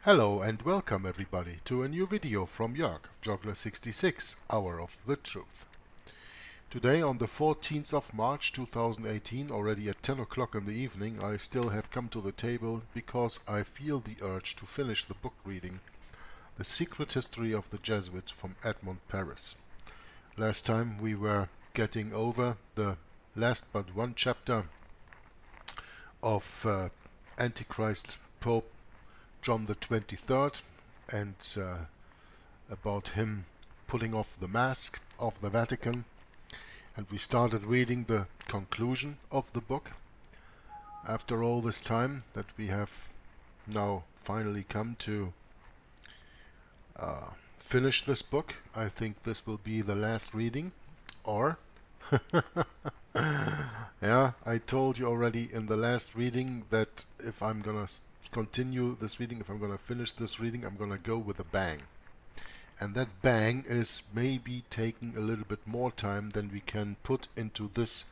Hello and welcome everybody to a new video from Jörg, Joggler66, Hour of the Truth. Today on the 14th of March 2018, already at 10 o'clock in the evening, I still have come to the table because I feel the urge to finish the book reading The Secret History of the Jesuits from Edmund Paris. Last time we were getting over the last but one chapter of Antichrist Pope John the 23rd and about him pulling off the mask of the Vatican, and we started reading the conclusion of the book. After all this time that we have now finally come to finish this book, I think this will be the last reading, or yeah, I told you already in the last reading that if I'm gonna continue this reading, if I'm gonna finish this reading, I'm gonna go with a bang. And that bang is maybe taking a little bit more time than we can put into this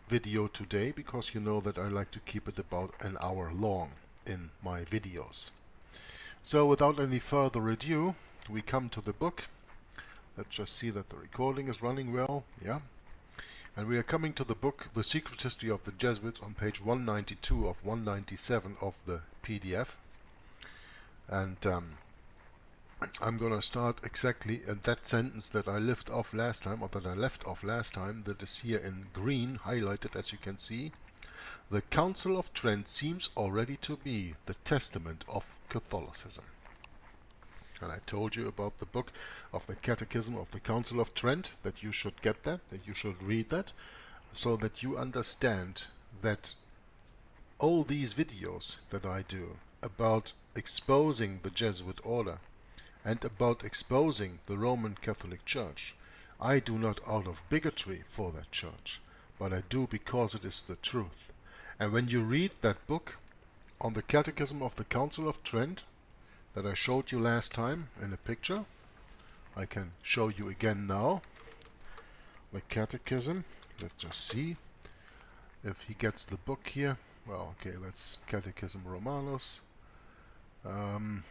video today, because you know that I like to keep it about an hour long in my videos. So without any further ado, we come to the book. Let's just see that the recording is running well. Yeah. And we are coming to the book The Secret History of the Jesuits on page 192 of 197 of the PDF. And I'm gonna start exactly at that sentence that I left off last time, that is here in green, highlighted as you can see. The Council of Trent seems already to be the testament of Catholicism. And I told you about the book of the Catechism of the Council of Trent, that you should get that you should read that, so that you understand that all these videos that I do about exposing the Jesuit order and about exposing the Roman Catholic Church, I do not out of bigotry for that church, but I do because it is the truth. And when you read that book on the Catechism of the Council of Trent that I showed you last time in a picture, I can show you again now. The Catechism, let's just see if he gets the book here. Well, okay, that's Catechism Romanus. Okay,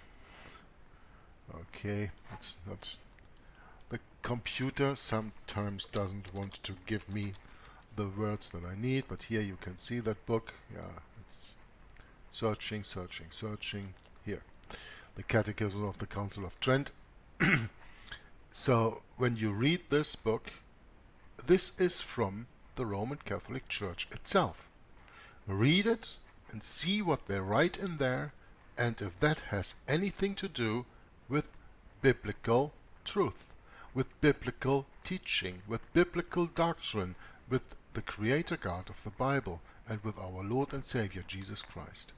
it's not. The computer sometimes doesn't want to give me the words that I need, but here you can see that book. Yeah, it's searching. Here, the Catechism of the Council of Trent. So when you read this book, this is from the Roman Catholic Church itself. Read it and see what they write in there, and if that has anything to do with biblical truth, with biblical teaching, with biblical doctrine, with the Creator God of the Bible, and with our Lord and Savior Jesus Christ.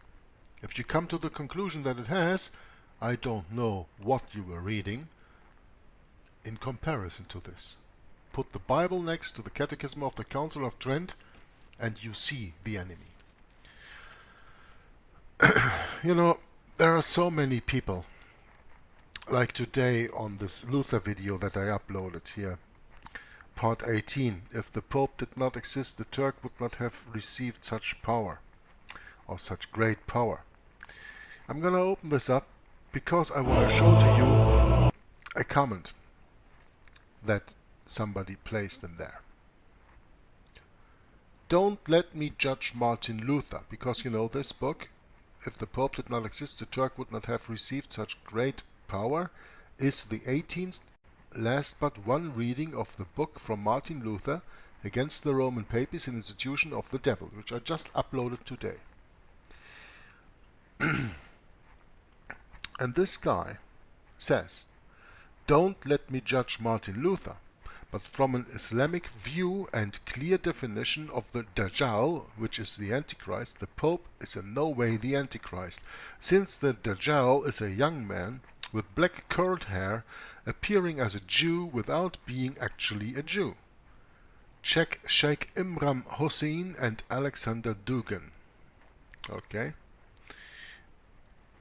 If you come to the conclusion that it has, I don't know what you were reading in comparison to this. Put the Bible next to the Catechism of the Council of Trent and you see the enemy. You know, there are so many people, like today on this Luther video that I uploaded here, part 18. If the Pope did not exist, the Turk would not have received such power, or such great power. I'm gonna open this up because I want to show to you a comment that somebody placed in there. Don't let me judge Martin Luther, because you know this book, If the Pope did not exist, the Turk would not have received such great power, is the 18th last but one reading of the book from Martin Luther against the Roman Papacy and Institution of the Devil, which I just uploaded today. And this guy says, don't let me judge Martin Luther, but from an Islamic view and clear definition of the Dajjal, which is the Antichrist, the Pope is in no way the Antichrist, since the Dajjal is a young man with black curled hair appearing as a Jew without being actually a Jew. Check Sheikh Imran Hussein and Alexander Dugin. Okay?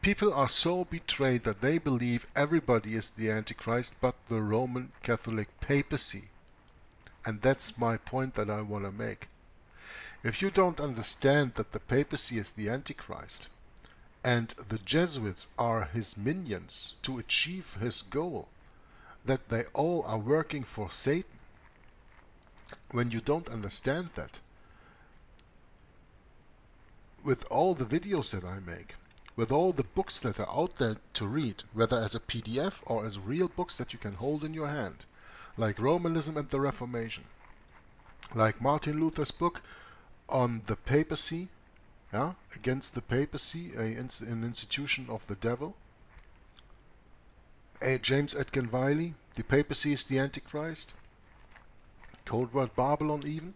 People are so betrayed that they believe everybody is the Antichrist but the Roman Catholic papacy. And that's my point that I want to make. If you don't understand that the papacy is the Antichrist, and the Jesuits are his minions to achieve his goal, that they all are working for Satan, when you don't understand that, with all the videos that I make, with all the books that are out there to read, whether as a PDF or as real books that you can hold in your hand, like Romanism and the Reformation, like Martin Luther's book on the papacy, yeah, against the papacy, an institution of the devil, James Edgar Wiley, the papacy is the Antichrist, Cold War Babylon even,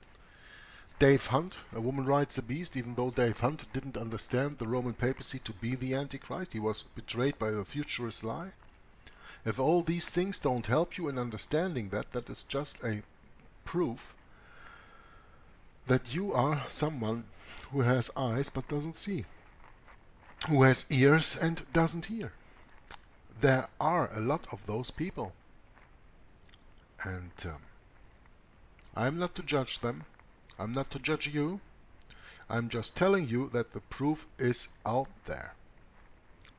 Dave Hunt, A Woman Rides the Beast, even though Dave Hunt didn't understand the Roman papacy to be the Antichrist, he was betrayed by the futurist lie. If all these things don't help you in understanding that, that is just a proof that you are someone who has eyes but doesn't see, who has ears and doesn't hear. There are a lot of those people, and I'm not to judge them. I'm not to judge you. I'm just telling you that the proof is out there.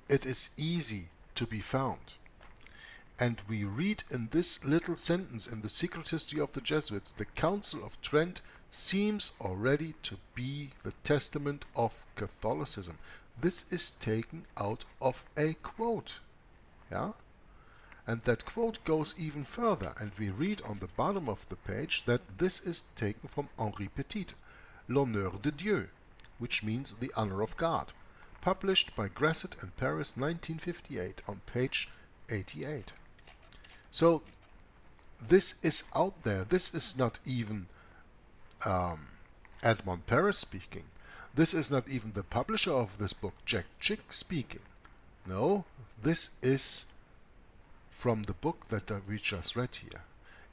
It is easy to be found. And we read in this little sentence in the Secret History of the Jesuits, the Council of Trent seems already to be the testament of Catholicism. This is taken out of a quote. Yeah? And that quote goes even further, and we read on the bottom of the page that this is taken from Henri Petit, L'Honneur de Dieu, which means the honor of God, published by Grasset in Paris 1958 on page 88. So this is out there. This is not even Edmond Paris speaking. This is not even the publisher of this book, Jack Chick, speaking. No, this is from the book that we just read here.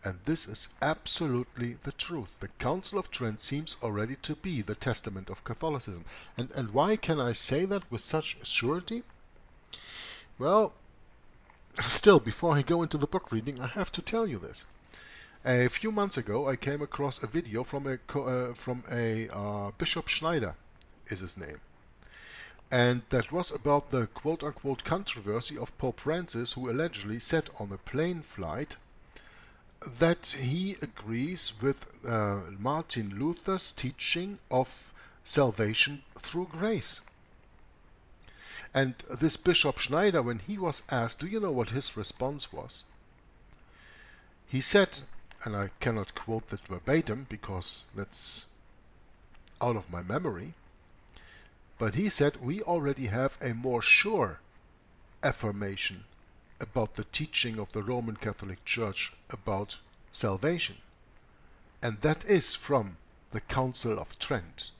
And this is absolutely the truth. The Council of Trent seems already to be the testament of Catholicism. And why can I say that with such surety? Well, still, before I go into the book reading, I have to tell you this. A few months ago, I came across a video from a Bishop Schneider, is his name. And that was about the quote-unquote controversy of Pope Francis, who allegedly said on a plane flight that he agrees with Martin Luther's teaching of salvation through grace. And this Bishop Schneider, when he was asked, do you know what his response was? He said, and I cannot quote that verbatim because that's out of my memory, but he said, we already have a more sure affirmation about the teaching of the Roman Catholic Church about salvation. And that is from the Council of Trent.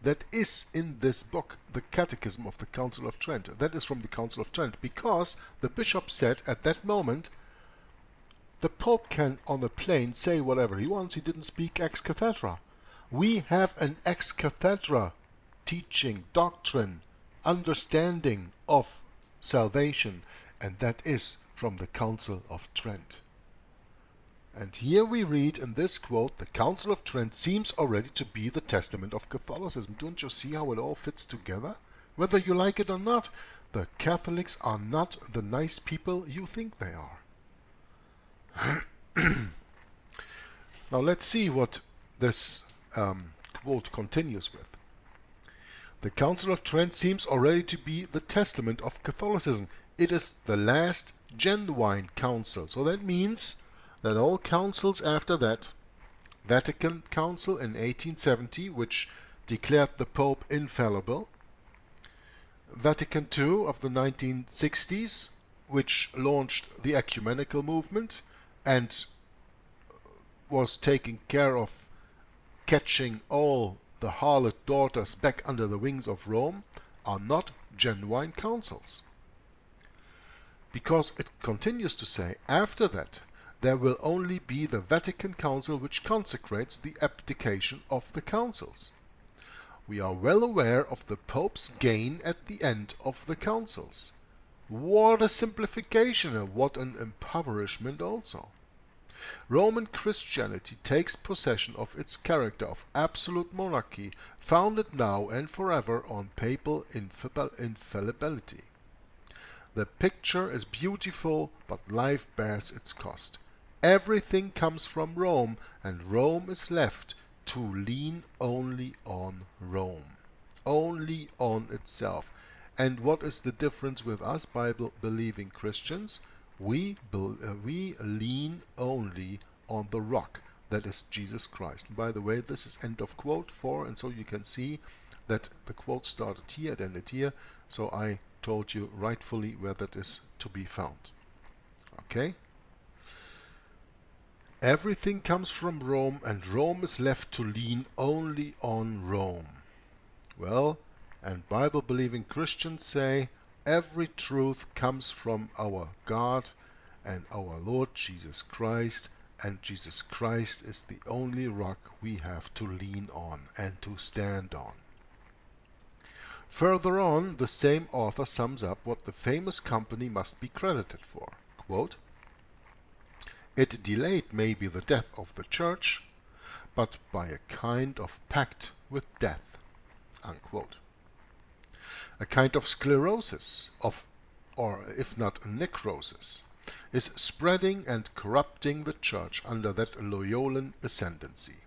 That is in this book, the Catechism of the Council of Trent. That is from the Council of Trent, because the bishop said at that moment, the Pope can on a plane say whatever he wants. He didn't speak ex cathedra. We have an ex cathedra teaching, doctrine, understanding of salvation, and that is from the Council of Trent. And here we read in this quote, the Council of Trent seems already to be the testament of Catholicism. Don't you see how it all fits together? Whether you like it or not, the Catholics are not the nice people you think they are. Now let's see what this quote continues with. The Council of Trent seems already to be the testament of Catholicism. It is the last genuine council. So that means that all councils after that, Vatican Council in 1870, which declared the Pope infallible, Vatican II of the 1960s, which launched the ecumenical movement and was taking care of catching all the harlot daughters back under the wings of Rome, are not genuine councils. Because it continues to say, after that, there will only be the Vatican Council which consecrates the abdication of the councils. We are well aware of the Pope's gain at the end of the councils. What a simplification and what an impoverishment also. Roman Christianity takes possession of its character of absolute monarchy, founded now and forever on papal infallibility. The picture is beautiful, but life bears its cost. Everything comes from Rome, and Rome is left to lean only on Rome, only on itself. And what is the difference with us Bible-believing Christians? We lean only on the rock, that is Jesus Christ. And by the way, this is end of quote 4, and so you can see that the quote started here and ended here, so I told you rightfully where that is to be found. Okay? Everything comes from Rome, and Rome is left to lean only on Rome. Well, and Bible-believing Christians say every truth comes from our God and our Lord Jesus Christ, and Jesus Christ is the only rock we have to lean on and to stand on. Further on, the same author sums up what the famous company must be credited for. Quote, "It delayed maybe the death of the church, but by a kind of pact with death." Unquote. A kind of sclerosis, or if not necrosis, is spreading and corrupting the church under that Loyolan ascendancy.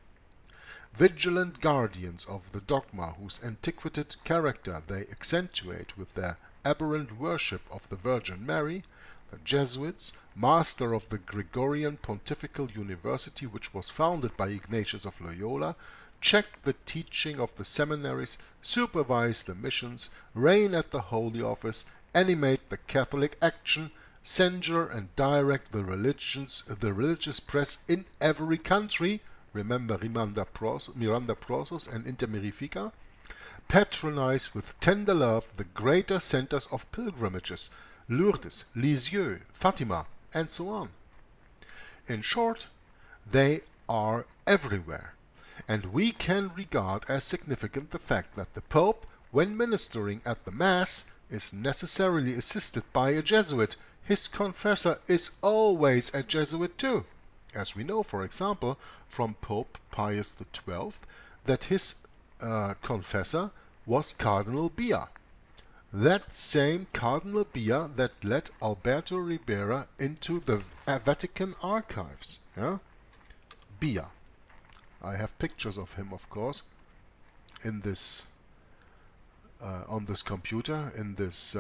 Vigilant guardians of the dogma whose antiquated character they accentuate with their aberrant worship of the Virgin Mary, the Jesuits, master of the Gregorian Pontifical University which was founded by Ignatius of Loyola, check the teaching of the seminaries, supervise the missions, reign at the Holy Office, animate the Catholic action, censure and direct the religious press in every country, remember Miranda Prosos and Inter Mirifica, patronize with tender love the greater centers of pilgrimages, Lourdes, Lisieux, Fatima, and so on. In short, they are everywhere, and we can regard as significant the fact that the Pope, when ministering at the Mass, is necessarily assisted by a Jesuit. His confessor is always a Jesuit too, as we know, for example, from Pope Pius XII, that his confessor was Cardinal Bia. That same Cardinal Bia that led Alberto Ribera into the Vatican archives. Yeah? Bia. I have pictures of him, of course, in this on this computer, in this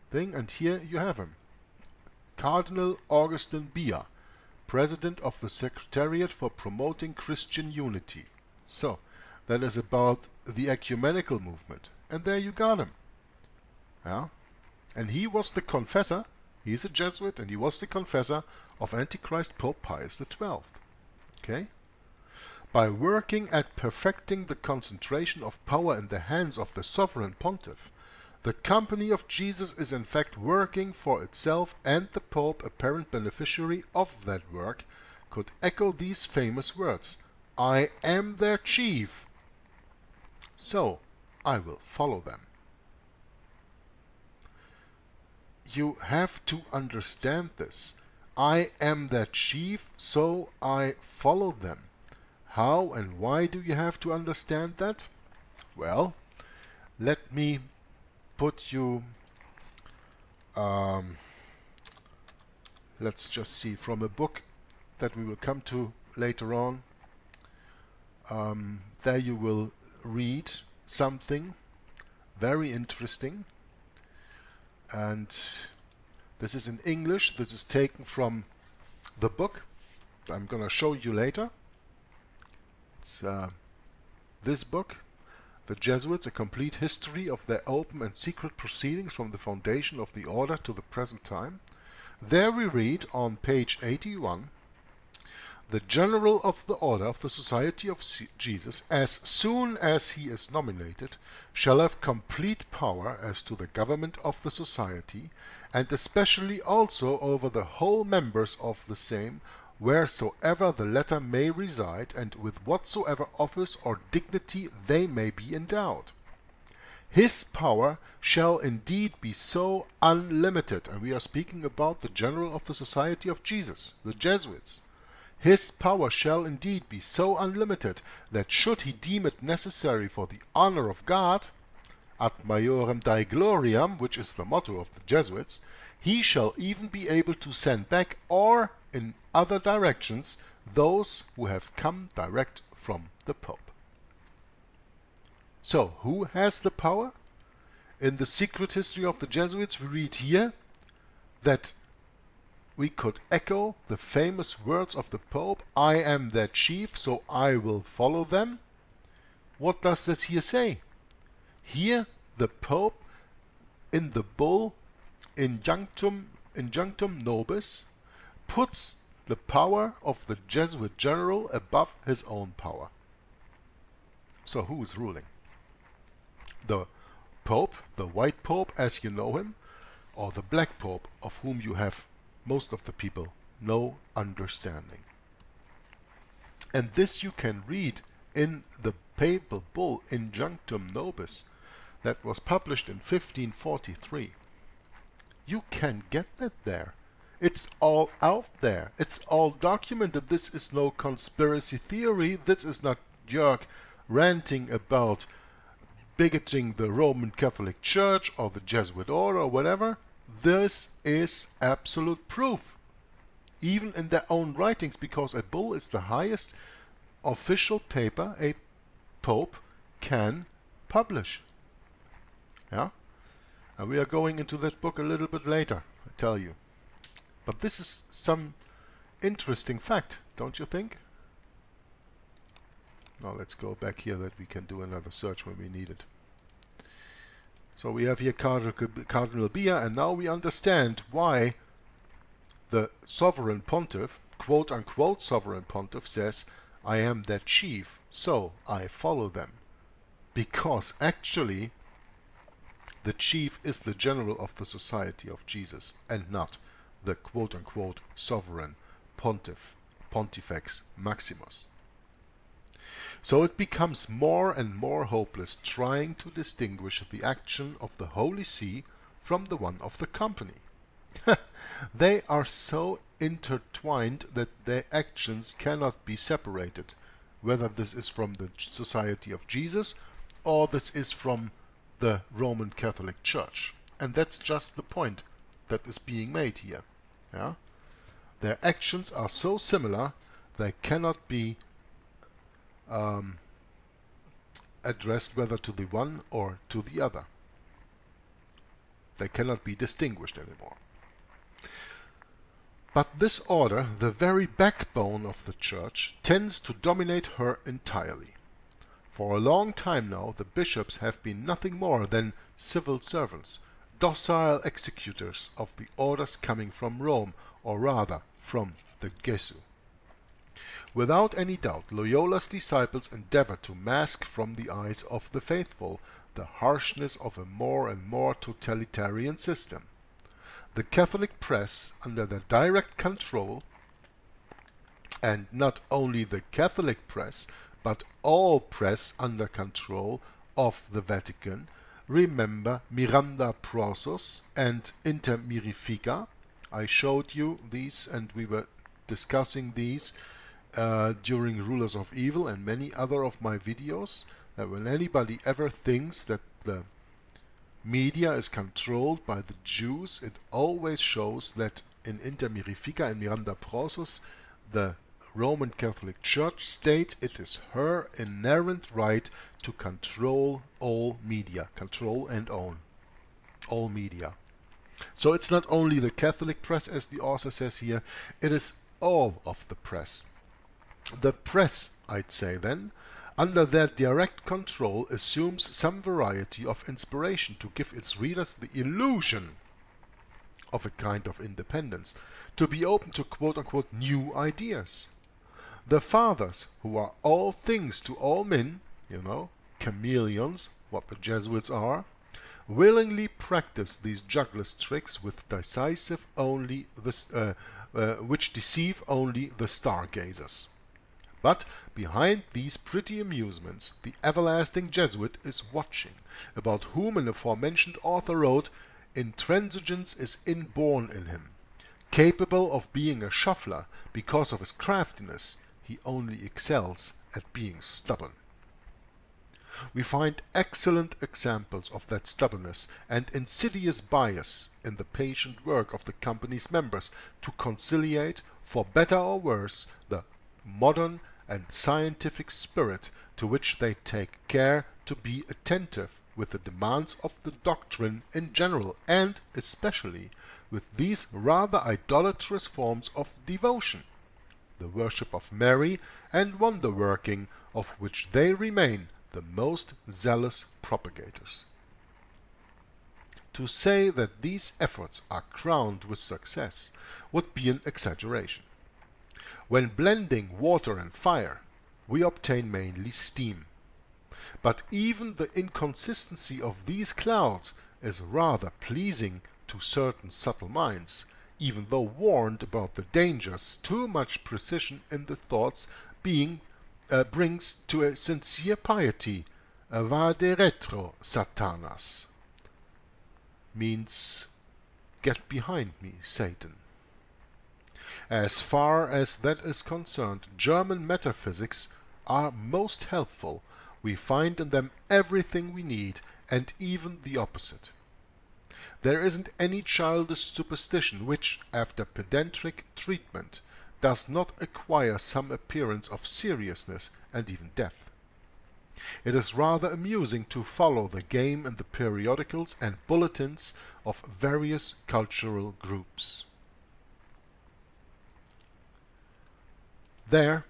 thing, and here you have him. Cardinal Augustin Bia, President of the Secretariat for Promoting Christian Unity. So, that is about the ecumenical movement. And there you got him. Yeah? And he was the confessor, he's a Jesuit, and he was the confessor of Antichrist Pope Pius XII. Okay? By working at perfecting the concentration of power in the hands of the sovereign pontiff, the Company of Jesus is in fact working for itself, and the Pope, apparent beneficiary of that work, could echo these famous words, "I am their chief, so I will follow them." You have to understand this. I am their chief, so I follow them. How and why do you have to understand that? Well, let me put you, let's just see, from a book that we will come to later on. There you will read something very interesting, and this is in English. This is taken from the book I'm gonna show you later. It's this book, The Jesuits, A Complete History of Their Open and Secret Proceedings from the Foundation of the Order to the Present Time. There we read on page 81, "The General of the Order of the Society of Jesus, as soon as he is nominated, shall have complete power as to the government of the Society, and especially also over the whole members of the same, wheresoever the latter may reside, and with whatsoever office or dignity they may be endowed. His power shall indeed be so unlimited," and we are speaking about the General of the Society of Jesus, the Jesuits, his power shall indeed be so unlimited that should he deem it necessary for the honor of God, ad majorem Dei gloriam, which is the motto of the Jesuits, he shall even be able to send back, or in other directions, those who have come direct from the Pope. So, who has the power? In the secret history of the Jesuits, we read here that we could echo the famous words of the Pope, I am their chief, so I will follow them. What does this here say? Here, the Pope, in the bull Injunctum Nobis, puts the power of the Jesuit general above his own power. So who is ruling? The Pope, the white Pope as you know him, or the black Pope of whom you have, most of the people, no understanding. And this you can read in the papal bull Injunctum Nobis that was published in 1543. You can get that there. It's all out there. It's all documented. This is no conspiracy theory. This is not Jörg ranting about bigoting the Roman Catholic Church or the Jesuit order or whatever. This is absolute proof, even in their own writings, because a bull is the highest official paper a pope can publish. Yeah? And we are going into that book a little bit later, I tell you. But this is some interesting fact, don't you think? Now let's go back here that we can do another search when we need it. So we have here Cardinal Bia, and now we understand why the sovereign pontiff, quote-unquote sovereign pontiff, says, I am their chief, so I follow them. Because actually, the chief is the general of the Society of Jesus, and not the quote-unquote sovereign pontiff, Pontifex Maximus. So it becomes more and more hopeless trying to distinguish the action of the Holy See from the one of the company. They are so intertwined that their actions cannot be separated, whether this is from the Society of Jesus or this is from the Roman Catholic Church. And that's just the point that is being made here. Yeah? Their actions are so similar they cannot be addressed whether to the one or to the other. They cannot be distinguished anymore. But this order, the very backbone of the Church, tends to dominate her entirely. For a long time now, the bishops have been nothing more than civil servants, docile executors of the orders coming from Rome, or rather, from the Jesuits. Without any doubt, Loyola's disciples endeavor to mask from the eyes of the faithful the harshness of a more and more totalitarian system. The Catholic press, under their direct control, and not only the Catholic press, but all press under control of the Vatican, remember Miranda Prosus and Inter Mirifica. I showed you these and we were discussing these during Rulers of Evil and many other of my videos, that when anybody ever thinks that the media is controlled by the Jews, it always shows that in Inter Mirifica and Miranda Prosus, the Roman Catholic Church states it is her inherent right to control all media, control and own all media. So it's not only the Catholic press, as the author says here, it is all of the press. The press, I'd say then, under their direct control assumes some variety of inspiration to give its readers the illusion of a kind of independence, to be open to quote-unquote new ideas. The fathers, who are all things to all men, you know, chameleons, what the Jesuits are, willingly practice these jugglers' tricks with which deceive only the stargazers. But behind these pretty amusements, the everlasting Jesuit is watching, about whom an aforementioned author wrote, intransigence is inborn in him. Capable of being a shuffler because of his craftiness, he only excels at being stubborn. We find excellent examples of that stubbornness and insidious bias in the patient work of the company's members to conciliate, for better or worse, the modern and scientific spirit to which they take care to be attentive with the demands of the doctrine in general, and especially with these rather idolatrous forms of devotion, the worship of Mary and wonder-working, of which they remain the most zealous propagators. To say that these efforts are crowned with success would be an exaggeration. When blending water and fire, we obtain mainly steam. But even the inconsistency of these clouds is rather pleasing to certain subtle minds, even though warned about the dangers too much precision in the thoughts brings to a sincere piety. Vade retro, Satanas, means get behind me, Satan. As far as that is concerned, German metaphysics are most helpful. We find in them everything we need, and even the opposite. There isn't any childish superstition which, after pedantic treatment, does not acquire some appearance of seriousness and even depth. It is rather amusing to follow the game in the periodicals and bulletins of various cultural groups. There,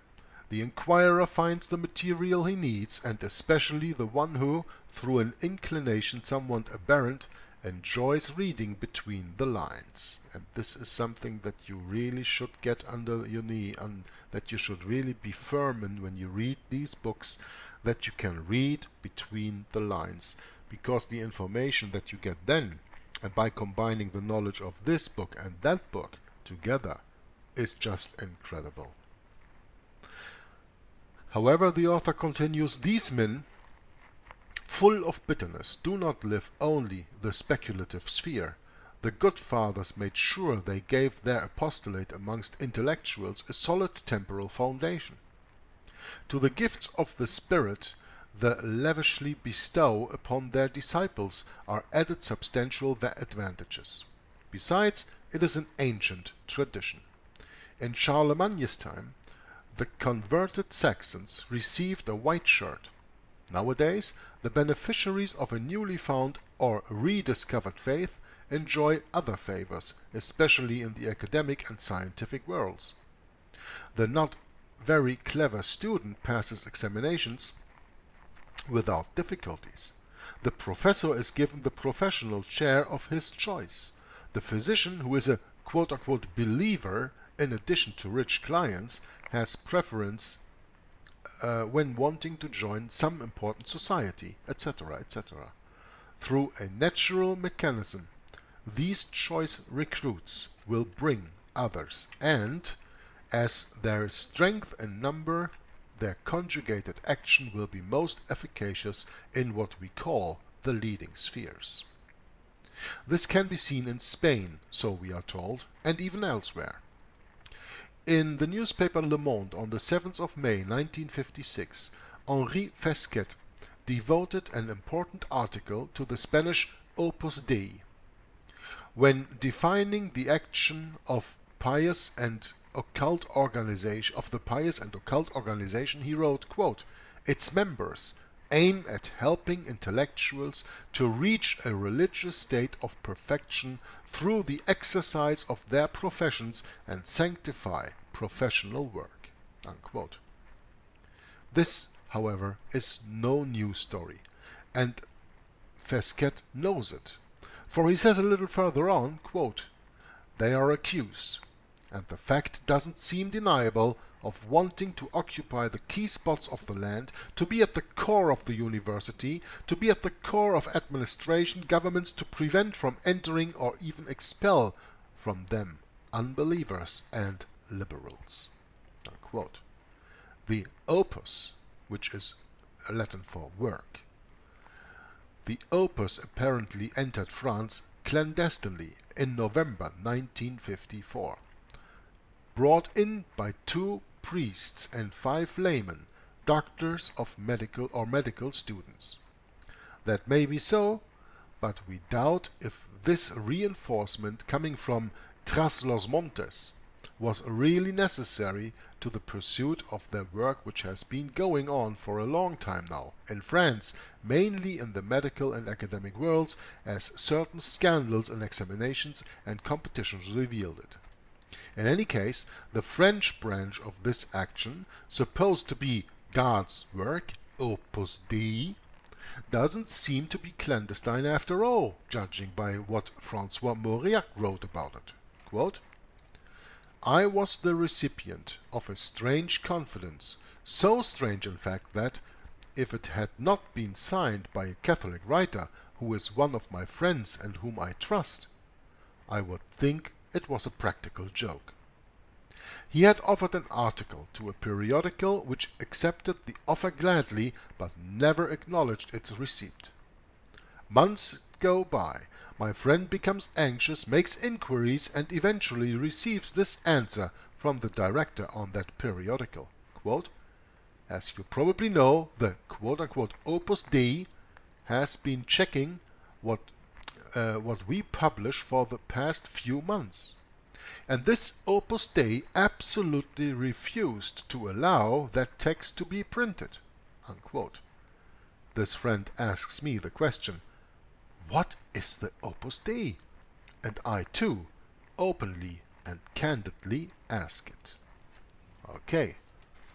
the inquirer finds the material he needs, and especially the one who, through an inclination somewhat aberrant, enjoys reading between the lines. And this is something that you really should get under your knee, and that you should really be firm in when you read these books, that you can read between the lines. Because the information that you get then, and by combining the knowledge of this book and that book together, is just incredible. However, the author continues, these men, full of bitterness, do not live only the speculative sphere. The good fathers made sure they gave their apostolate amongst intellectuals a solid temporal foundation. To the gifts of the Spirit they lavishly bestow upon their disciples are added substantial advantages. Besides, it is an ancient tradition. In Charlemagne's time, the converted Saxons received a white shirt. Nowadays, the beneficiaries of a newly found or rediscovered faith enjoy other favors, especially in the academic and scientific worlds. The not very clever student passes examinations without difficulties. The professor is given the professional chair of his choice. The physician, who is a quote-unquote believer in addition to rich clients, has preference when wanting to join some important society, etc., etc. Through a natural mechanism, these choice recruits will bring others, and as there is strength in number, their conjugated action will be most efficacious in what we call the leading spheres. This can be seen in Spain, so we are told, and even elsewhere. In the newspaper Le Monde on the 7th of May 1956, Henri Fesquet devoted an important article to the Spanish Opus Dei. When defining the action of pious and occult organization he wrote, quote, "Its members aim at helping intellectuals to reach a religious state of perfection through the exercise of their professions and sanctify professional work." Unquote. This, however, is no new story, and Fesquet knows it, for he says a little further on, quote, "They are accused, and the fact doesn't seem deniable, of wanting to occupy the key spots of the land, to be at the core of the university, to be at the core of administration, governments, to prevent from entering or even expel from them unbelievers and liberals." Unquote. The opus, which is Latin for work. The opus apparently entered France clandestinely in November 1954, brought in by 2 priests and 5 laymen, doctors of medical students. That may be so, but we doubt if this reinforcement coming from Tras los Montes was really necessary to the pursuit of their work, which has been going on for a long time now in France, mainly in the medical and academic worlds, as certain scandals and examinations and competitions revealed it. In any case, the French branch of this action, supposed to be God's work, Opus Dei, doesn't seem to be clandestine after all, judging by what François Mauriac wrote about it. Quote, I was the recipient of a strange confidence, so strange in fact that, if it had not been signed by a Catholic writer who is one of my friends and whom I trust, I would think it was a practical joke. He had offered an article to a periodical which accepted the offer gladly but never acknowledged its receipt. Months go by. My friend becomes anxious, makes inquiries, and eventually receives this answer from the director on that periodical. Quote, as you probably know, the quote-unquote Opus Dei has been checking what we publish for the past few months. And this Opus Dei absolutely refused to allow that text to be printed. Unquote. This friend asks me the question, what is the Opus Dei? And I too, openly and candidly ask it. Okay,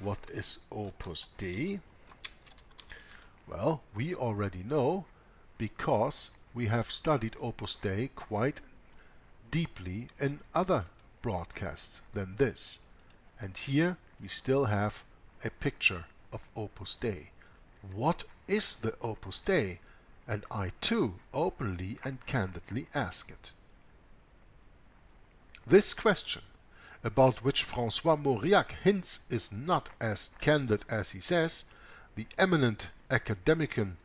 what is Opus Dei? Well, we already know because we have studied Opus Dei quite deeply in other broadcasts than this. And here we still have a picture of Opus Dei. What is the Opus Dei? And I too openly and candidly ask it. This question, about which François Mauriac hints is not as candid as he says, the eminent academician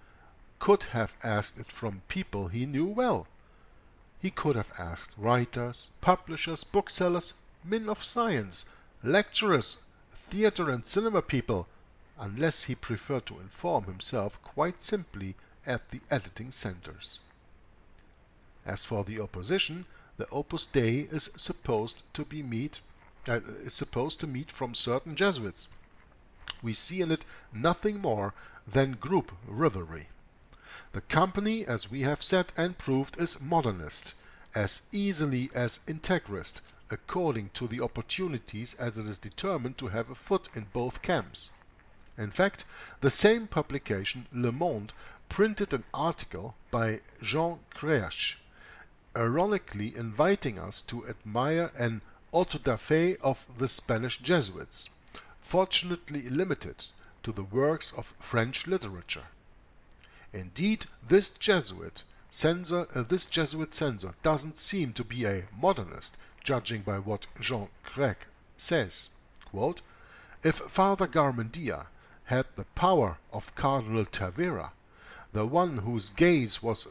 could have asked it from people he knew well. He could have asked writers, publishers, booksellers, men of science, lecturers, theater and cinema people, unless he preferred to inform himself quite simply at the editing centers. As for the opposition, the Opus Dei is supposed to meet from certain Jesuits. We see in it nothing more than group rivalry. The company, as we have said and proved, is modernist, as easily as integrist, according to the opportunities as it is determined to have a foot in both camps. In fact, the same publication, Le Monde, printed an article by Jean Créache, ironically inviting us to admire an auto da fe of the Spanish Jesuits, fortunately limited to the works of French literature. Indeed, this Jesuit censor doesn't seem to be a modernist, judging by what Jean Créache says. Quote, if Father Garmendia had the power of Cardinal Tavera, the one whose gaze was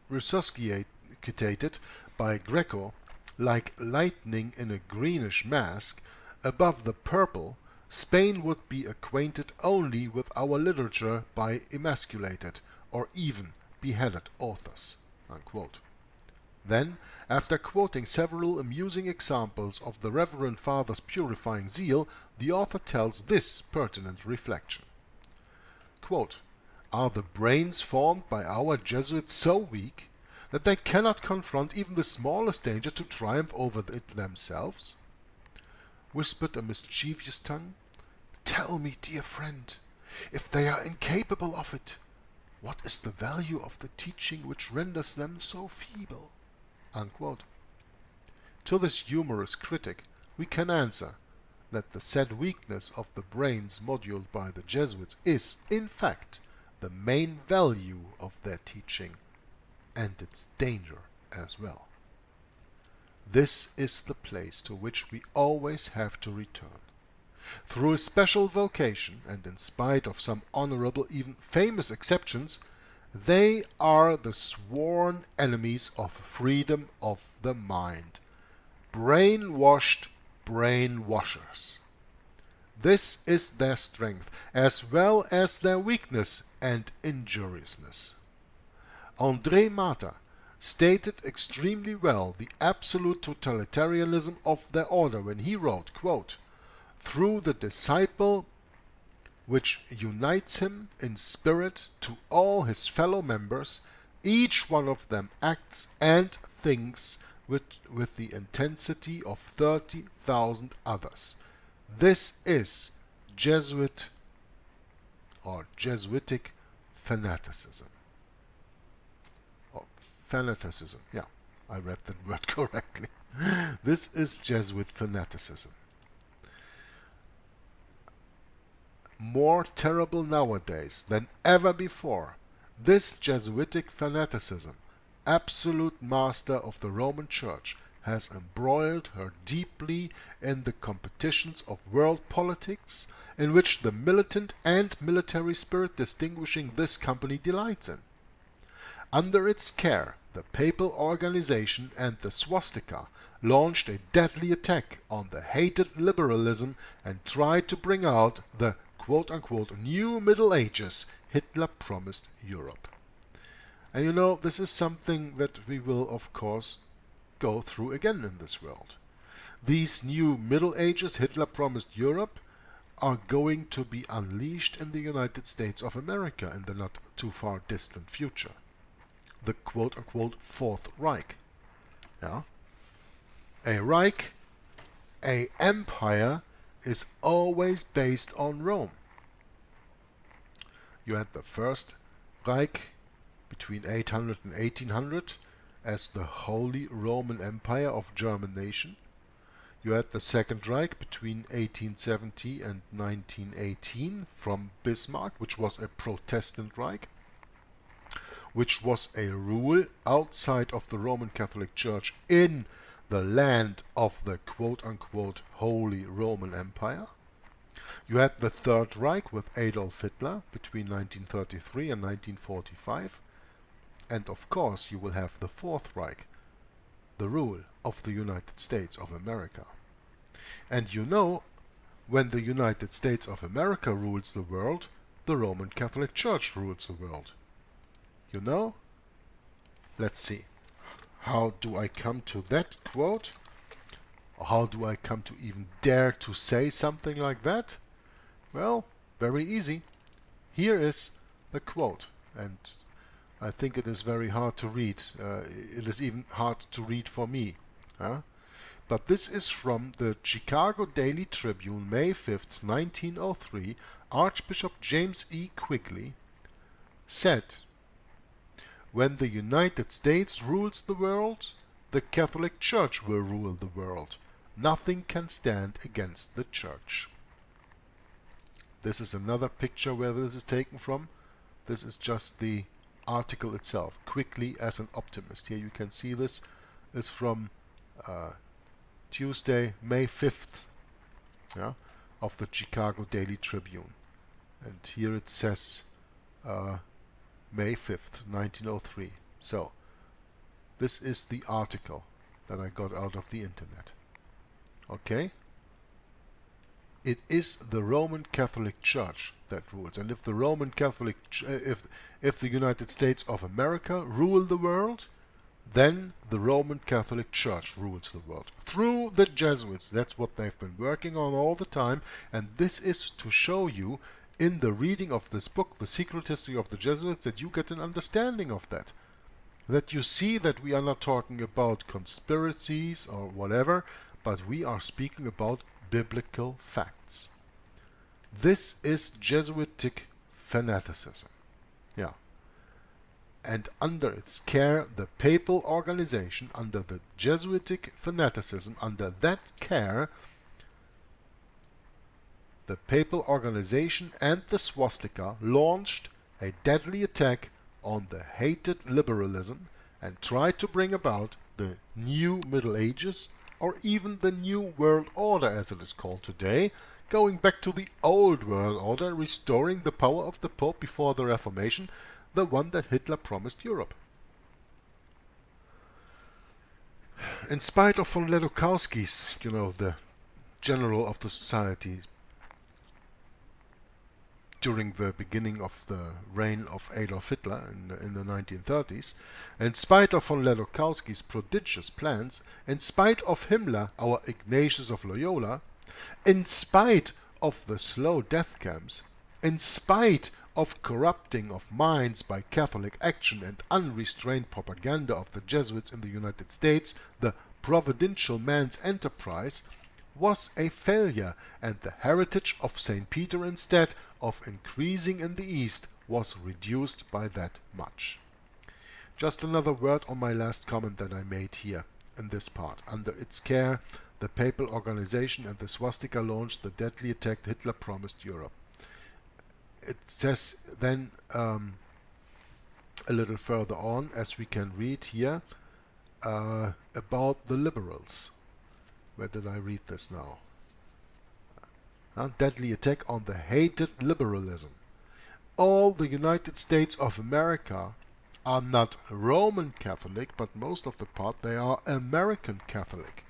resuscitated by Greco like lightning in a greenish mask, above the purple, Spain would be acquainted only with our literature by emasculated or even beheaded authors. Unquote. Then, after quoting several amusing examples of the Reverend Father's purifying zeal, the author tells this pertinent reflection. Quote, are the brains formed by our Jesuits so weak that they cannot confront even the smallest danger to triumph over it themselves? Whispered a mischievous tongue, tell me, dear friend, if they are incapable of it, what is the value of the teaching which renders them so feeble? Unquote. To this humorous critic we can answer that the said weakness of the brains moduled by the Jesuits is, in fact, the main value of their teaching, and its danger as well. This is the place to which we always have to return. Through a special vocation, and in spite of some honorable, even famous exceptions, They are the sworn enemies of freedom of the mind. Brainwashed brainwashers. This is their strength, as well as their weakness and injuriousness. André Mata stated extremely well the absolute totalitarianism of their order when he wrote, quote, "Through the disciple which unites him in spirit to all his fellow members, each one of them acts and thinks with the intensity of 30,000 others. This is Jesuit or Jesuitic fanaticism." Or fanaticism, yeah, I read that word correctly. This is Jesuit fanaticism. More terrible nowadays than ever before, this Jesuitic fanaticism, absolute master of the Roman Church, has embroiled her deeply in the competitions of world politics, in which the militant and military spirit distinguishing this company delights in. Under its care, the papal organization and the swastika launched a deadly attack on the hated liberalism and tried to bring out the quote-unquote new Middle Ages Hitler promised Europe. And you know, this is something that we will, of course, go through again in this world. These new Middle Ages Hitler promised Europe are going to be unleashed in the United States of America in the not too far distant future. The quote-unquote Fourth Reich. Yeah? A Reich, a empire, is always based on Rome. You had the First Reich between 800 and 1800 as the Holy Roman Empire of German nation. You had the Second Reich between 1870 and 1918 from Bismarck, which was a Protestant Reich, which was a rule outside of the Roman Catholic Church in the land of the quote-unquote Holy Roman Empire. You had the Third Reich with Adolf Hitler between 1933 and 1945. And of course you will have the Fourth Reich, the rule of the United States of America. And you know, when the United States of America rules the world, the Roman Catholic Church rules the world. You know? Let's see. How do I come to that quote? Or how do I come to even dare to say something like that? Well, very easy. Here is the quote, and I think it is very hard to read. It is even hard to read for me. But this is from the Chicago Daily Tribune, May 5th, 1903. Archbishop James E. Quigley said, "When the United States rules the world, the Catholic Church will rule the world. Nothing can stand against the Church." This is another picture where this is taken from. This is just the article itself. Quigley as an optimist. Here you can see this is from Tuesday, May 5th, yeah, of the Chicago Daily Tribune. And here it says May 5th, 1903. So, this is the article that I got out of the internet. Okay? It is the Roman Catholic Church that rules. And if the Roman Catholic, if the United States of America rule the world, then the Roman Catholic Church rules the world. Through the Jesuits. That's what they've been working on all the time. And this is to show you, in the reading of this book, The Secret History of the Jesuits, that you get an understanding of that. That you see that we are not talking about conspiracies or whatever, but we are speaking about biblical facts. This is Jesuitic fanaticism. Yeah. And under its care, the papal organization, under the Jesuitic fanaticism, under that care, the papal organization and the swastika launched a deadly attack on the hated liberalism and tried to bring about the new Middle Ages, or even the New World Order as it is called today, going back to the old world order, restoring the power of the Pope before the Reformation, the one that Hitler promised Europe. In spite of von Ledokowski's, the general of the society during the beginning of the reign of Adolf Hitler in the 1930s, in spite of von Ledokowski's prodigious plans, in spite of Himmler, our Ignatius of Loyola, in spite of the slow death camps, in spite of corrupting of minds by Catholic action and unrestrained propaganda of the Jesuits in the United States, the providential man's enterprise was a failure, and the heritage of St. Peter, instead of increasing in the East, was reduced by that much. Just another word on my last comment that I made here in this part. Under its care, the papal organization and the swastika launched the deadly attack Hitler promised Europe. It says then a little further on, as we can read here, about the liberals. Where did I read this now? Deadly attack on the hated liberalism. All the United States of America are not Roman Catholic, but most of the part they are American Catholic.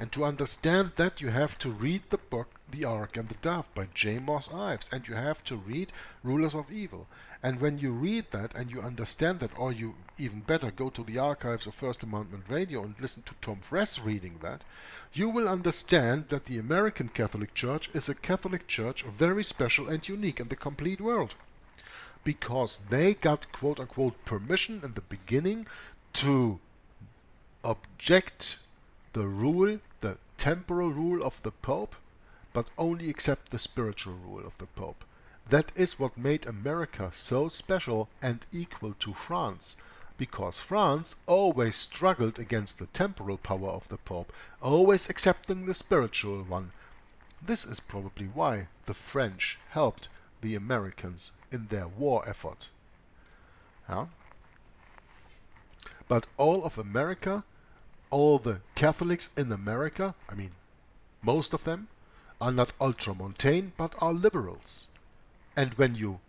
And to understand that, you have to read the book The Ark and the Dove by J. Moss Ives, and you have to read Rulers of Evil. And when you read that and you understand that, or you even better go to the archives of First Amendment Radio and listen to Tom Fress reading that, you will understand that the American Catholic Church is a Catholic Church very special and unique in the complete world. Because they got quote-unquote permission in the beginning to object the rule, the temporal rule of the Pope, but only accept the spiritual rule of the Pope. That is what made America so special and equal to France, because France always struggled against the temporal power of the Pope, always accepting the spiritual one. This is probably why the French helped the Americans in their war effort. But all of America, all the Catholics in America, I mean most of them, are not ultramontane but are liberals. And when you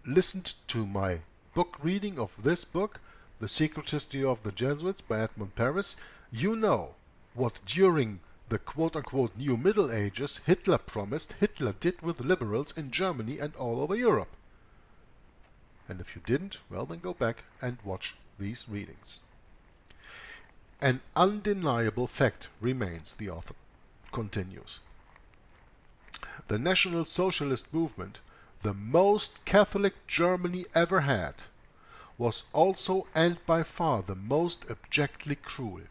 listened to my book reading of this book, The Secret History of the Jesuits by Edmund Paris, you know what during the quote-unquote New Middle Ages Hitler promised Hitler did with liberals in Germany and all over Europe. And if you didn't, well then go back and watch these readings. An undeniable fact remains, the author continues. The National Socialist movement, the most Catholic Germany ever had, was also and by far the most abjectly cruel,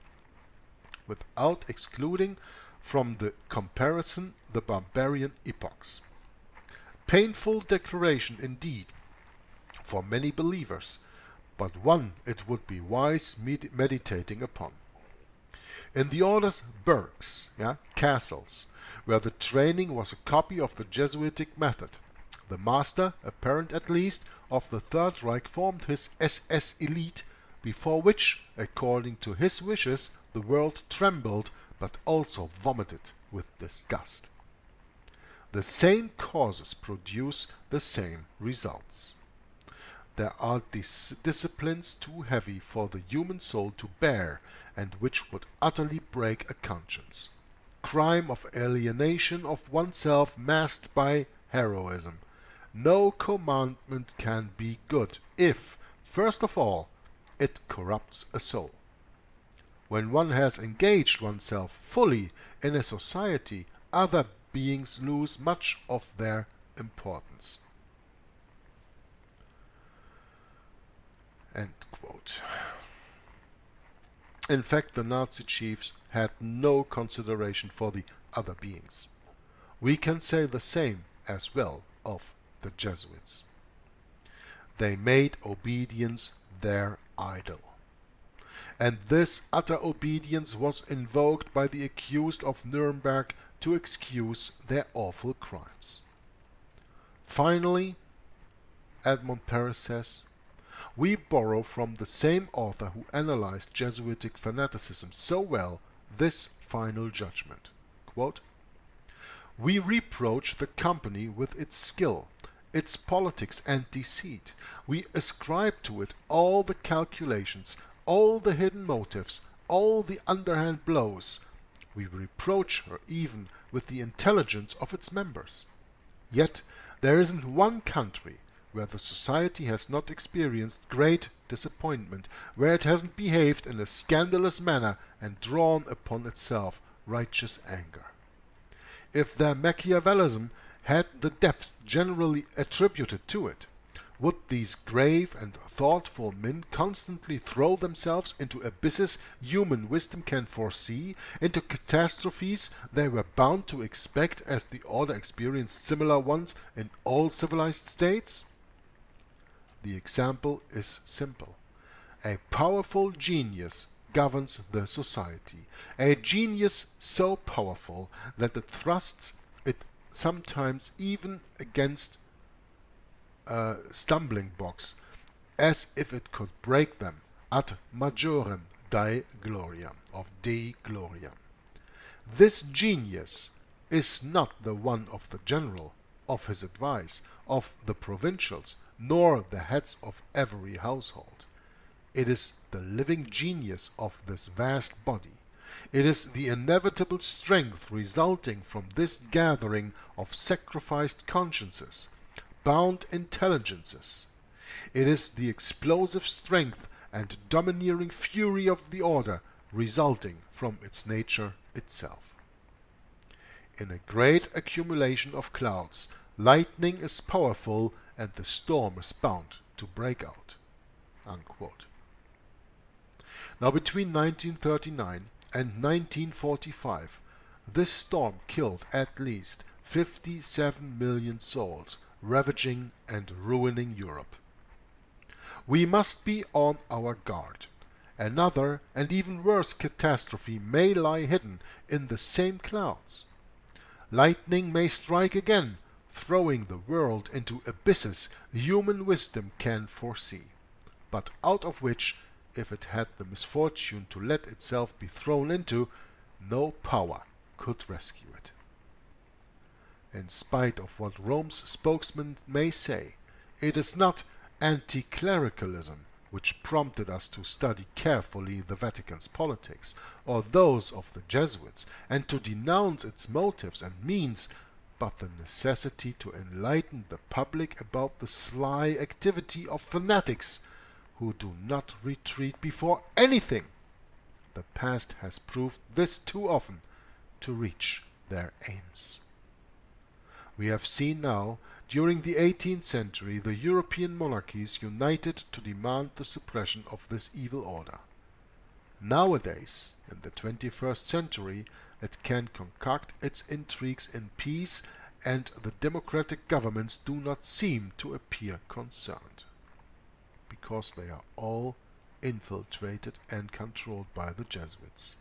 without excluding from the comparison the barbarian epochs. Painful declaration indeed for many believers, but one it would be wise meditating upon. In the orders burghs, castles, where the training was a copy of the Jesuitic method, the master, apparent at least, of the Third Reich formed his SS elite, before which, according to his wishes, the world trembled, but also vomited with disgust. The same causes produce the same results. There are disciplines too heavy for the human soul to bear, and which would utterly break a conscience. Crime of alienation of oneself masked by heroism. No commandment can be good if, first of all, it corrupts a soul. When one has engaged oneself fully in a society, other beings lose much of their importance. End quote. In fact, the Nazi chiefs had no consideration for the other beings. We can say the same as well of the Jesuits. They made obedience their idol. And this utter obedience was invoked by the accused of Nuremberg to excuse their awful crimes. Finally, Edmund Paris says, we borrow from the same author who analyzed Jesuitic fanaticism so well this final judgment. Quote, we reproach the company with its skill its politics and deceit. We ascribe to it all the calculations, all the hidden motives, all the underhand blows. We reproach her even with the intelligence of its members. Yet there isn't one country where the society has not experienced great disappointment, where it hasn't behaved in a scandalous manner and drawn upon itself righteous anger. If their Machiavellism had the depth generally attributed to it, would these grave and thoughtful men constantly throw themselves into abysses human wisdom can foresee, into catastrophes they were bound to expect as the order experienced similar ones in all civilized states? The example is simple. A powerful genius governs the society, a genius so powerful that it thrusts it sometimes even against stumbling blocks, as if it could break them ad majorem Dei gloriam, of Dei gloriam. This genius is not the one of the general, of his advice, of the provincials, nor the heads of every household. It is the living genius of this vast body. It is the inevitable strength resulting from this gathering of sacrificed consciences, bound intelligences. It is the explosive strength and domineering fury of the order resulting from its nature itself. In a great accumulation of clouds, lightning is powerful and the storm is bound to break out." Unquote. Now between 1939 and 1945, this storm killed at least 57 million souls, ravaging and ruining Europe. We must be on our guard. Another and even worse catastrophe may lie hidden in the same clouds. Lightning may strike again, throwing the world into abysses human wisdom can foresee, but out of which, if it had the misfortune to let itself be thrown into, no power could rescue it. In spite of what Rome's spokesman may say, it is not anti-clericalism which prompted us to study carefully the Vatican's politics, or those of the Jesuits, and to denounce its motives and means, but the necessity to enlighten the public about the sly activity of fanatics who do not retreat before anything. The past has proved this too often to reach their aims. We have seen now, during the 18th century, the European monarchies united to demand the suppression of this evil order. Nowadays, in the 21st century, it can concoct its intrigues in peace, and the democratic governments do not seem to appear concerned, because they are all infiltrated and controlled by the Jesuits.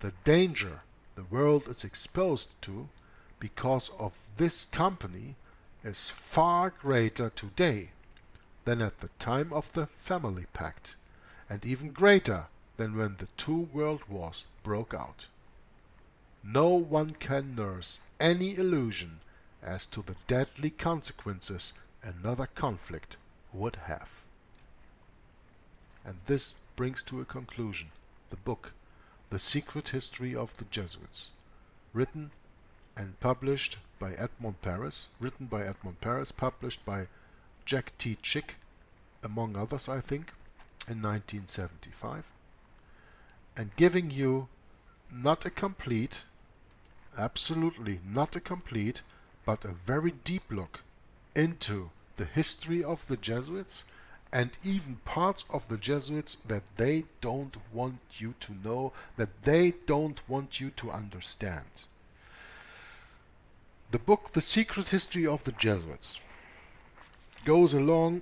The danger the world is exposed to because of this company is far greater today than at the time of the Family Pact, and even greater than when the two world wars broke out. No one can nurse any illusion as to the deadly consequences another conflict would have. And this brings to a conclusion the book, The Secret History of the Jesuits, written and published by Edmond Paris, published by Jack T. Chick, among others, I think, in 1975, and giving you not a complete, absolutely not a complete, but a very deep look into the history of the Jesuits, and even parts of the Jesuits that they don't want you to know, that they don't want you to understand. The book, The Secret History of the Jesuits, goes along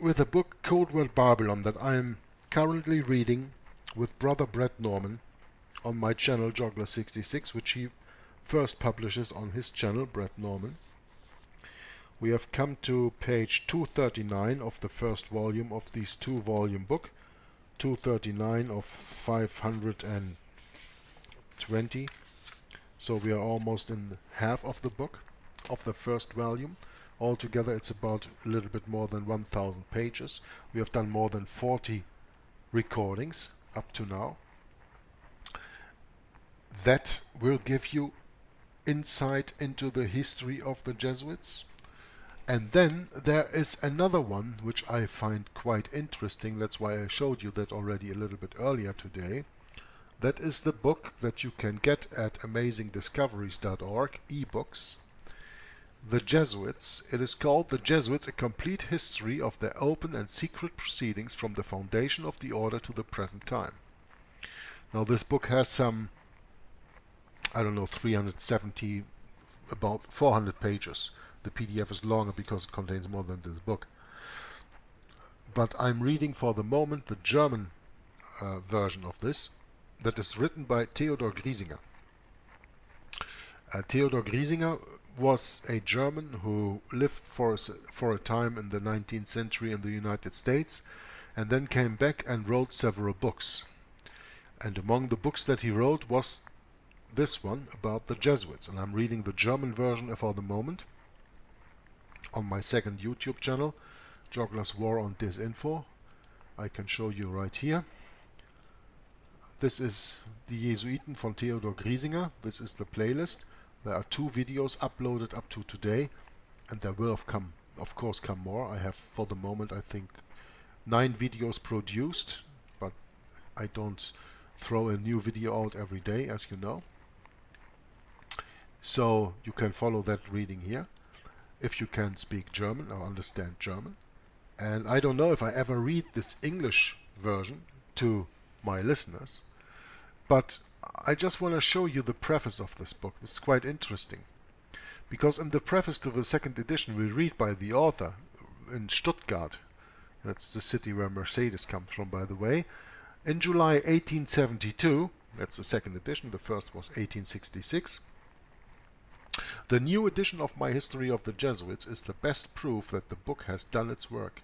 with a book, Cold War Babylon, that I am currently reading with Brother Brett Norman on my channel Joggler66, which he first publishes on his channel, Brett Norman. We have come to page 239 of the first volume of this two-volume book, 239 of 520. So we are almost in half of the book, of the first volume Altogether it's about a little bit more than 1,000 pages. We have done more than 40 recordings up to now. That will give you insight into the history of the Jesuits. And then there is another one which I find quite interesting. That's why I showed you that already a little bit earlier today. That is the book that you can get at amazingdiscoveries.org, ebooks. The Jesuits. It is called The Jesuits, A Complete History of Their Open and Secret Proceedings from the Foundation of the Order to the Present Time. Now this book has some, I don't know, 370, about 400 pages. The PDF is longer because it contains more than this book. But I'm reading for the moment the German version of this, that is written by Theodor Griesinger. Theodor Griesinger was a German who lived for a time in the 19th century in the United States and then came back and wrote several books. And among the books that he wrote was this one about the Jesuits. And I'm reading the German version for the moment on my second YouTube channel, Joggler's War on Disinfo. I can show you right here. This is the Jesuiten von Theodor Griesinger. This is the playlist. There are 2 videos uploaded up to today, and there will of course come more. I have for the moment I think 9 videos produced, but I don't throw a new video out every day, as you know. So you can follow that reading here if you can speak German or understand German. And I don't know if I ever read this English version to my listeners, but I just want to show you the preface of this book. It's quite interesting, because in the preface to the second edition we read by the author in Stuttgart, that's the city where Mercedes comes from, by the way, in July 1872, that's the second edition, the first was 1866, the new edition of my History of the Jesuits is the best proof that the book has done its work.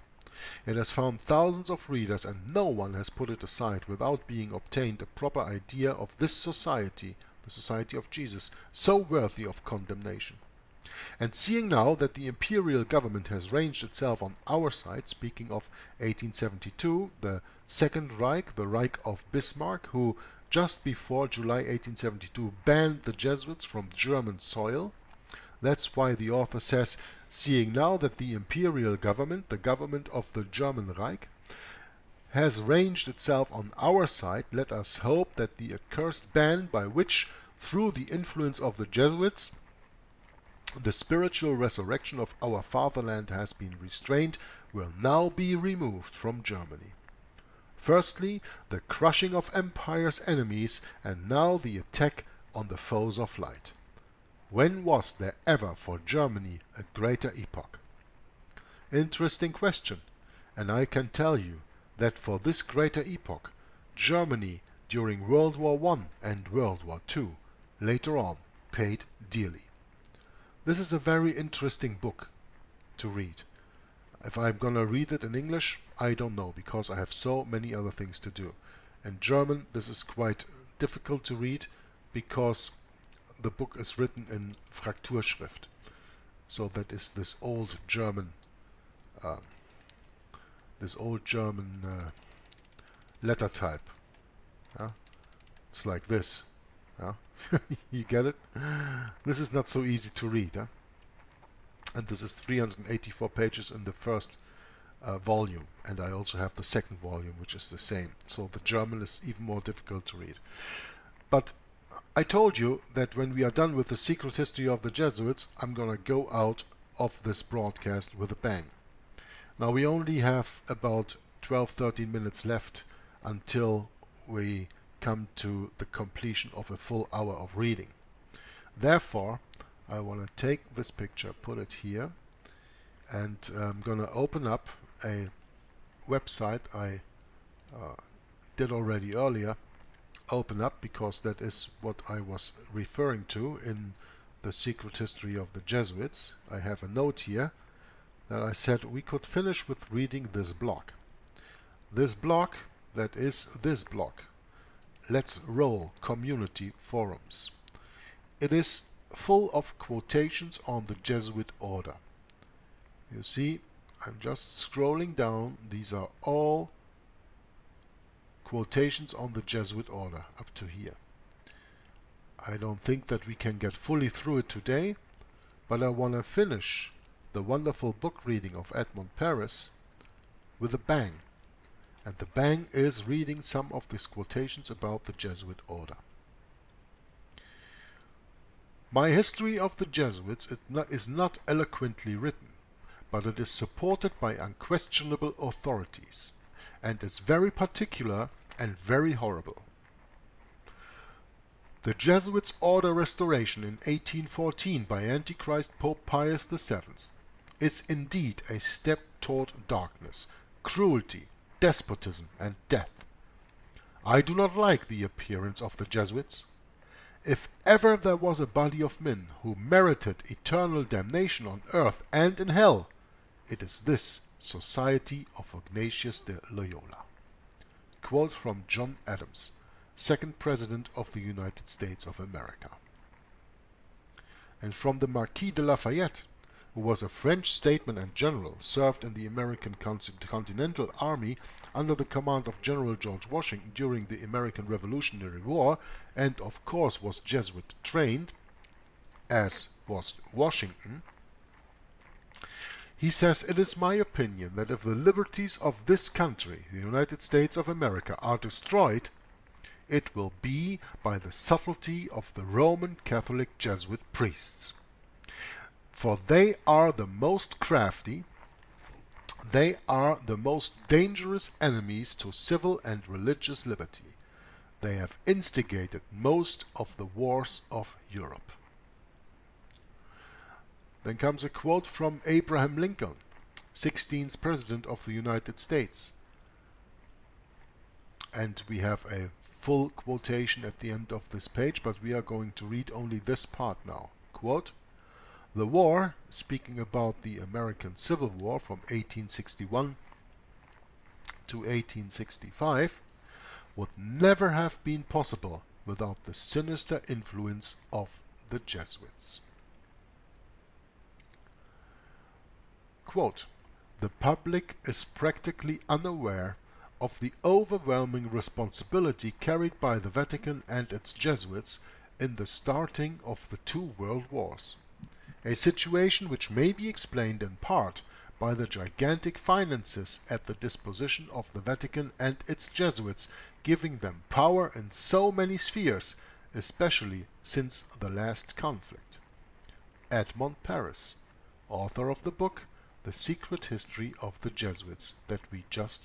It has found thousands of readers, and no one has put it aside without being obtained a proper idea of this society, the Society of Jesus, so worthy of condemnation. And seeing now that the imperial government has ranged itself on our side, speaking of 1872, the Second Reich, the Reich of Bismarck, who just before July 1872 banned the Jesuits from German soil. That's why the author says, seeing now that the imperial government, the government of the German Reich, has ranged itself on our side, let us hope that the accursed ban by which, through the influence of the Jesuits, the spiritual resurrection of our fatherland has been restrained, will now be removed from Germany. Firstly, the crushing of empire's enemies, and now the attack on the foes of light. When was there ever for Germany a greater epoch? Interesting question, and I can tell you that for this greater epoch, Germany during World War I and World War II later on paid dearly. This is a very interesting book to read. If I'm gonna read it in English, I don't know, because I have so many other things to do. In German, this is quite difficult to read because the book is written in Frakturschrift. So that is this old German letter type. Yeah? It's like this. Yeah? You get it? This is not so easy to read. Huh? And this is 384 pages in the first volume, and I also have the second volume, which is the same. So the German is even more difficult to read. But I told you that when we are done with the secret history of the Jesuits, I'm gonna go out of this broadcast with a bang. Now we only have about 12-13 minutes left until we come to the completion of a full hour of reading. Therefore, I want to take this picture, put it here, and I'm going to open up a website I did already earlier. Open up, because that is what I was referring to in the secret history of the Jesuits. I have a note here that I said we could finish with reading this blog. This blog, that is this blog. Let's Roll Community Forums. It is full of quotations on the Jesuit order. You see, I'm just scrolling down. These are all quotations on the Jesuit order up to here. I don't think that we can get fully through it today, but I want to finish the wonderful book reading of Edmund Paris with a bang. And the bang is reading some of these quotations about the Jesuit order. My history of the Jesuits is not eloquently written, but it is supported by unquestionable authorities, and is very particular and very horrible. The Jesuits' order restoration in 1814 by Antichrist Pope Pius VII is indeed a step toward darkness, cruelty, despotism, and death. I do not like the appearance of the Jesuits. If ever there was a body of men who merited eternal damnation on earth and in hell, it is this Society of Ignatius de Loyola. Quote from John Adams, second President of the United States of America. And from the Marquis de Lafayette, who was a French statesman and general, served in the American Continental Army under the command of General George Washington during the American Revolutionary War, and of course was Jesuit trained, as was Washington. He says, "It is my opinion that if the liberties of this country, the United States of America, are destroyed, it will be by the subtlety of the Roman Catholic Jesuit priests. For they are the most crafty, they are the most dangerous enemies to civil and religious liberty. They have instigated most of the wars of Europe." Then comes a quote from Abraham Lincoln, 16th President of the United States. And we have a full quotation at the end of this page, but we are going to read only this part now. Quote, "The war," speaking about the American Civil War from 1861 to 1865, "would never have been possible without the sinister influence of the Jesuits." Quote, "The public is practically unaware of the overwhelming responsibility carried by the Vatican and its Jesuits in the starting of the two world wars, a situation which may be explained in part by the gigantic finances at the disposition of the Vatican and its Jesuits, giving them power in so many spheres, especially since the last conflict." Edmund Paris, author of the book The Secret History of the Jesuits that we just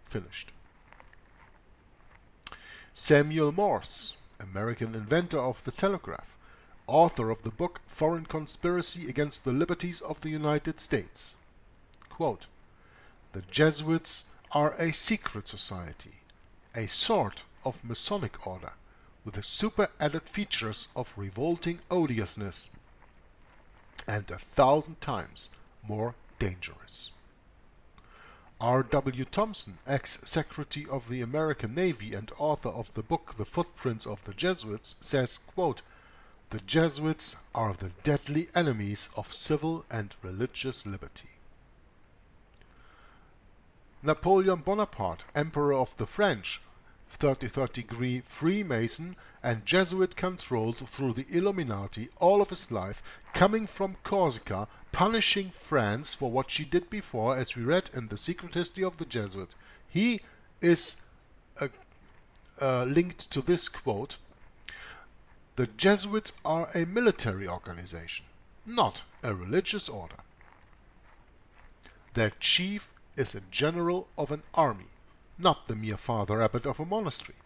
finished. Samuel Morse, American inventor of the telegraph, author of the book Foreign Conspiracy Against the Liberties of the United States. Quote, "The Jesuits are a secret society, a sort of Masonic order, with super-added features of revolting odiousness, and 1,000 times more dangerous." R. W. Thompson, ex-Secretary of the American Navy and author of the book The Footprints of the Jesuits, says, quote, "The Jesuits are the deadly enemies of civil and religious liberty." Napoleon Bonaparte, Emperor of the French, 33rd degree Freemason and Jesuit controlled through the Illuminati all of his life, coming from Corsica, punishing France for what she did before, as we read in The Secret History of the Jesuit. He is linked to this quote, "The Jesuits are a military organization, not a religious order. Their chief is a general of an army, not the mere father abbot of a monastery.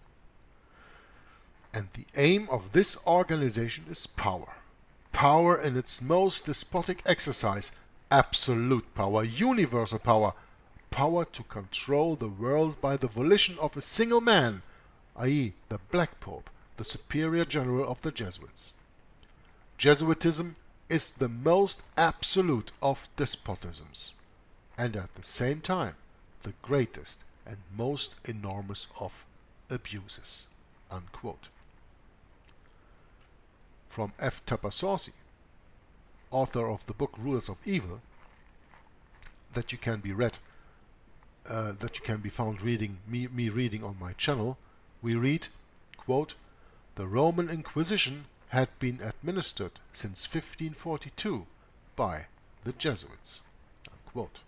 And the aim of this organization is power. Power in its most despotic exercise, absolute power, universal power, power to control the world by the volition of a single man, i.e. the Black Pope, the superior general of the Jesuits. Jesuitism is the most absolute of despotisms, and at the same time the greatest and most enormous of abuses." Unquote. From F. Tapasauci, author of the book Rulers of Evil, that you can be read, that you can be found reading me reading on my channel, we read, quote, "The Roman Inquisition had been administered since 1542 by the Jesuits." Unquote.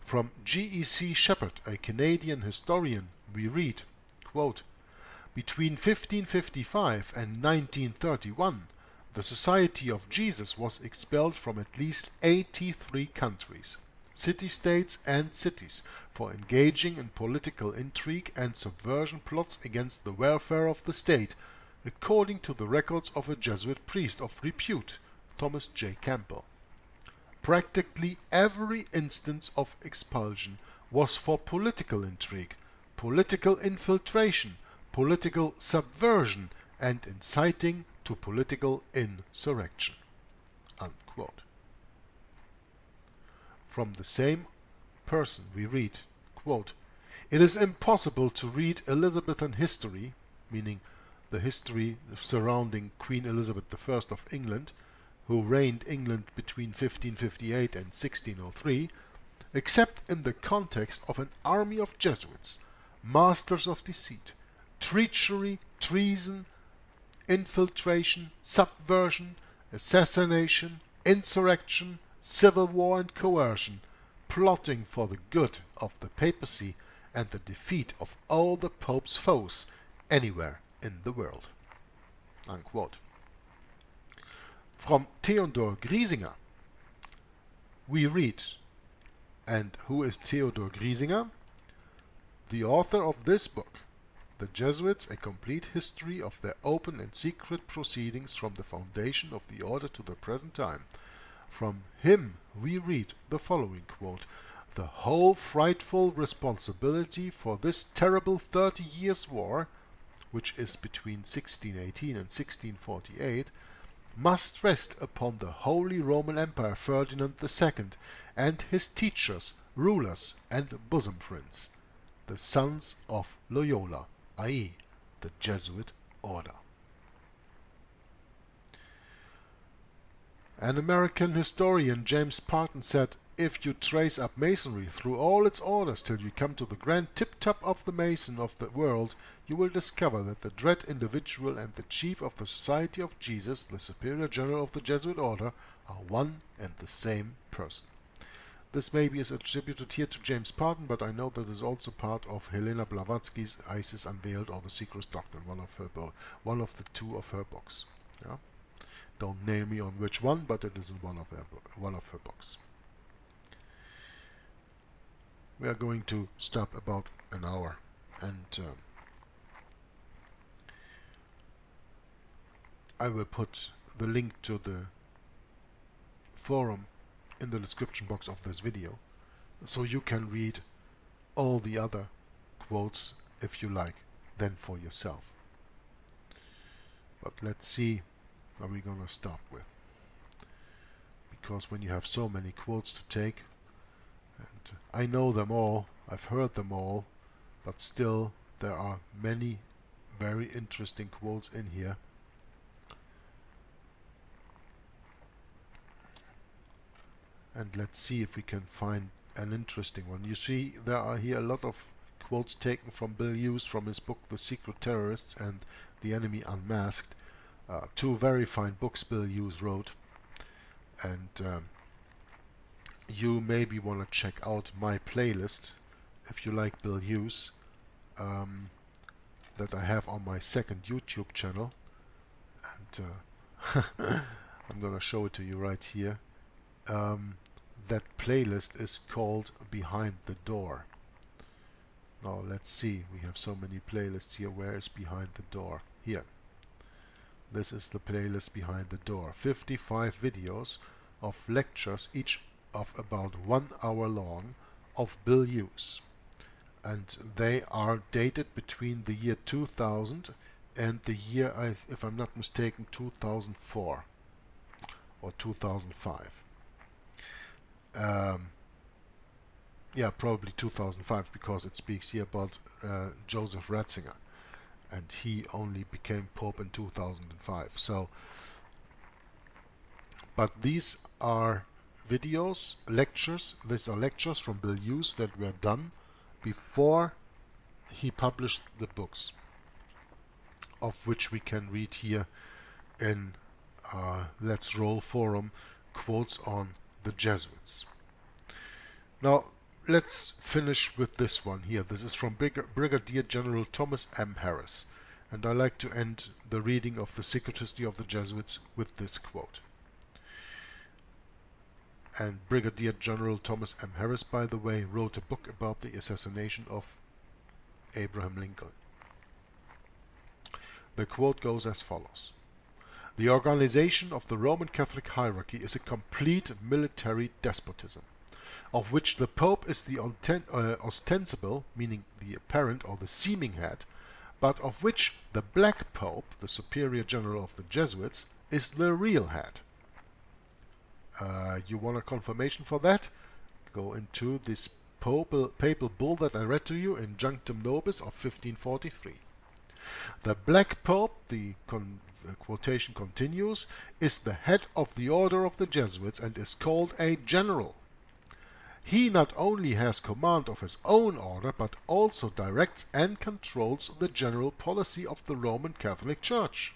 From G.E.C. Shepherd, a Canadian historian, we read, quote, "Between 1555 and 1931, the Society of Jesus was expelled from at least 83 countries, city-states and cities for engaging in political intrigue and subversion plots against the welfare of the state, according to the records of a Jesuit priest of repute, Thomas J. Campbell. Practically every instance of expulsion was for political intrigue, political infiltration, political subversion, and inciting to political insurrection." Unquote. From the same person we read, quote, "It is impossible to read Elizabethan history," meaning the history surrounding Queen Elizabeth I of England, who reigned England between 1558 and 1603, "except in the context of an army of Jesuits, masters of deceit, treachery, treason, infiltration, subversion, assassination, insurrection, civil war and coercion, plotting for the good of the papacy and the defeat of all the Pope's foes anywhere in the world." Unquote. From Theodor Griesinger we read, and who is Theodor Griesinger? The author of this book, The Jesuits, A Complete History of Their Open and Secret Proceedings from the Foundation of the Order to the Present Time. From him we read the following quote, "The whole frightful responsibility for this terrible 30 Years' War, which is between 1618 and 1648, must rest upon the Holy Roman Emperor Ferdinand II and his teachers, rulers, and bosom friends, the sons of Loyola, i.e., the Jesuit order." An American historian, James Parton, said, "If you trace up Masonry through all its orders till you come to the grand tip-top of the Mason of the world, you will discover that the dread individual and the chief of the Society of Jesus, the Superior General of the Jesuit Order, are one and the same person." This maybe is attributed here to James Parton, but I know that it is also part of Helena Blavatsky's ISIS Unveiled or the Secret Doctrine, one of the two of her books. Yeah? Don't nail me on which one, but it is in one of her books. We are going to stop about an hour, and I will put the link to the forum in the description box of this video, so you can read all the other quotes if you like, then for yourself. But let's see what we're gonna start with, because when you have so many quotes to take, and I know them all, I've heard them all, but still there are many very interesting quotes in here. And let's see if we can find an interesting one. You see, there are here a lot of quotes taken from Bill Hughes from his book The Secret Terrorists and The Enemy Unmasked. Two very fine books Bill Hughes wrote, and you maybe want to check out my playlist if you like Bill Hughes, that I have on my second YouTube channel, and I'm gonna show it to you right here. That playlist is called Behind the Door. Now let's see, we have so many playlists here. Where is Behind the Door? Here. This is the playlist Behind the Door. 55 videos of lectures, each of about 1 hour long, of Bill Hughes. And they are dated between the year 2000 and the year, if I'm not mistaken, 2004 or 2005. Yeah, probably 2005, because it speaks here about Joseph Ratzinger, and he only became Pope in 2005. So, but these are videos, lectures. These are lectures from Bill Hughes that were done before he published the books, of which we can read here in Let's Roll Forum, quotes on the Jesuits. Now, let's finish with this one here. This is from Brigadier General Thomas M. Harris, and I like to end the reading of the Secret History of the Jesuits with this quote. And Brigadier General Thomas M. Harris, by the way, wrote a book about the assassination of Abraham Lincoln. The quote goes as follows. The organization of the Roman Catholic hierarchy is a complete military despotism, of which the Pope is the ostensible, meaning the apparent or the seeming head, but of which the Black Pope, the Superior General of the Jesuits, is the real head. You want a confirmation for that? Go into this papal bull that I read to you in Junctum Nobis of 1543. The Black Pope, the quotation continues, is the head of the order of the Jesuits and is called a general. He not only has command of his own order, but also directs and controls the general policy of the Roman Catholic Church.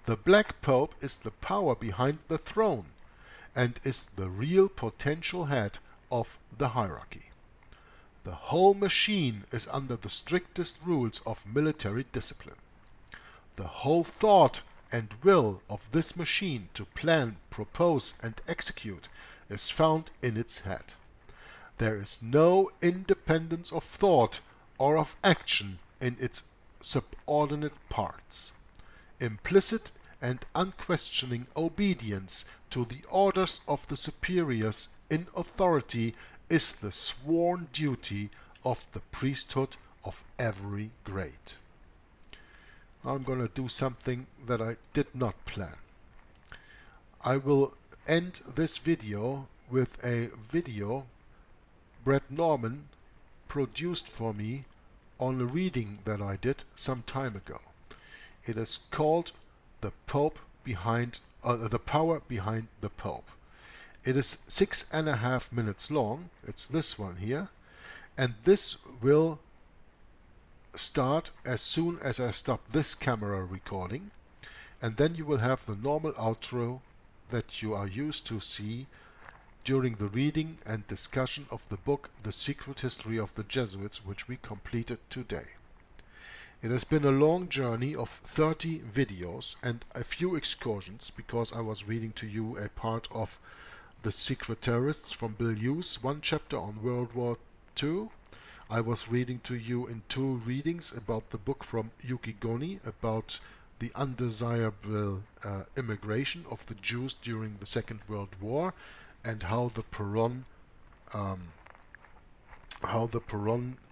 The Black Pope is the power behind the throne and is the real potential head of the hierarchy. The whole machine is under the strictest rules of military discipline. The whole thought and will of this machine to plan, propose, and execute is found in its head. There is no independence of thought or of action in its subordinate parts. Implicit and unquestioning obedience to the orders of the superiors in authority is the sworn duty of the priesthood of every grade. Now I'm going to do something that I did not plan. I will end this video with a video Brett Norman produced for me on a reading that I did some time ago. It is called The Power Behind the Pope. It is 6.5 minutes long. It's this one here, and this will start as soon as I stop this camera recording, and then you will have the normal outro that you are used to see during the reading and discussion of the book The Secret History of the Jesuits, which we completed today. It has been a long journey of 30 videos and a few excursions, because I was reading to you a part of The Secret Terrorists from Bill Hughes, one chapter on World War II. I was reading to you in 2 readings about the book from Yuki Goni about the undesirable immigration of the Jews during the Second World War, and how the Peron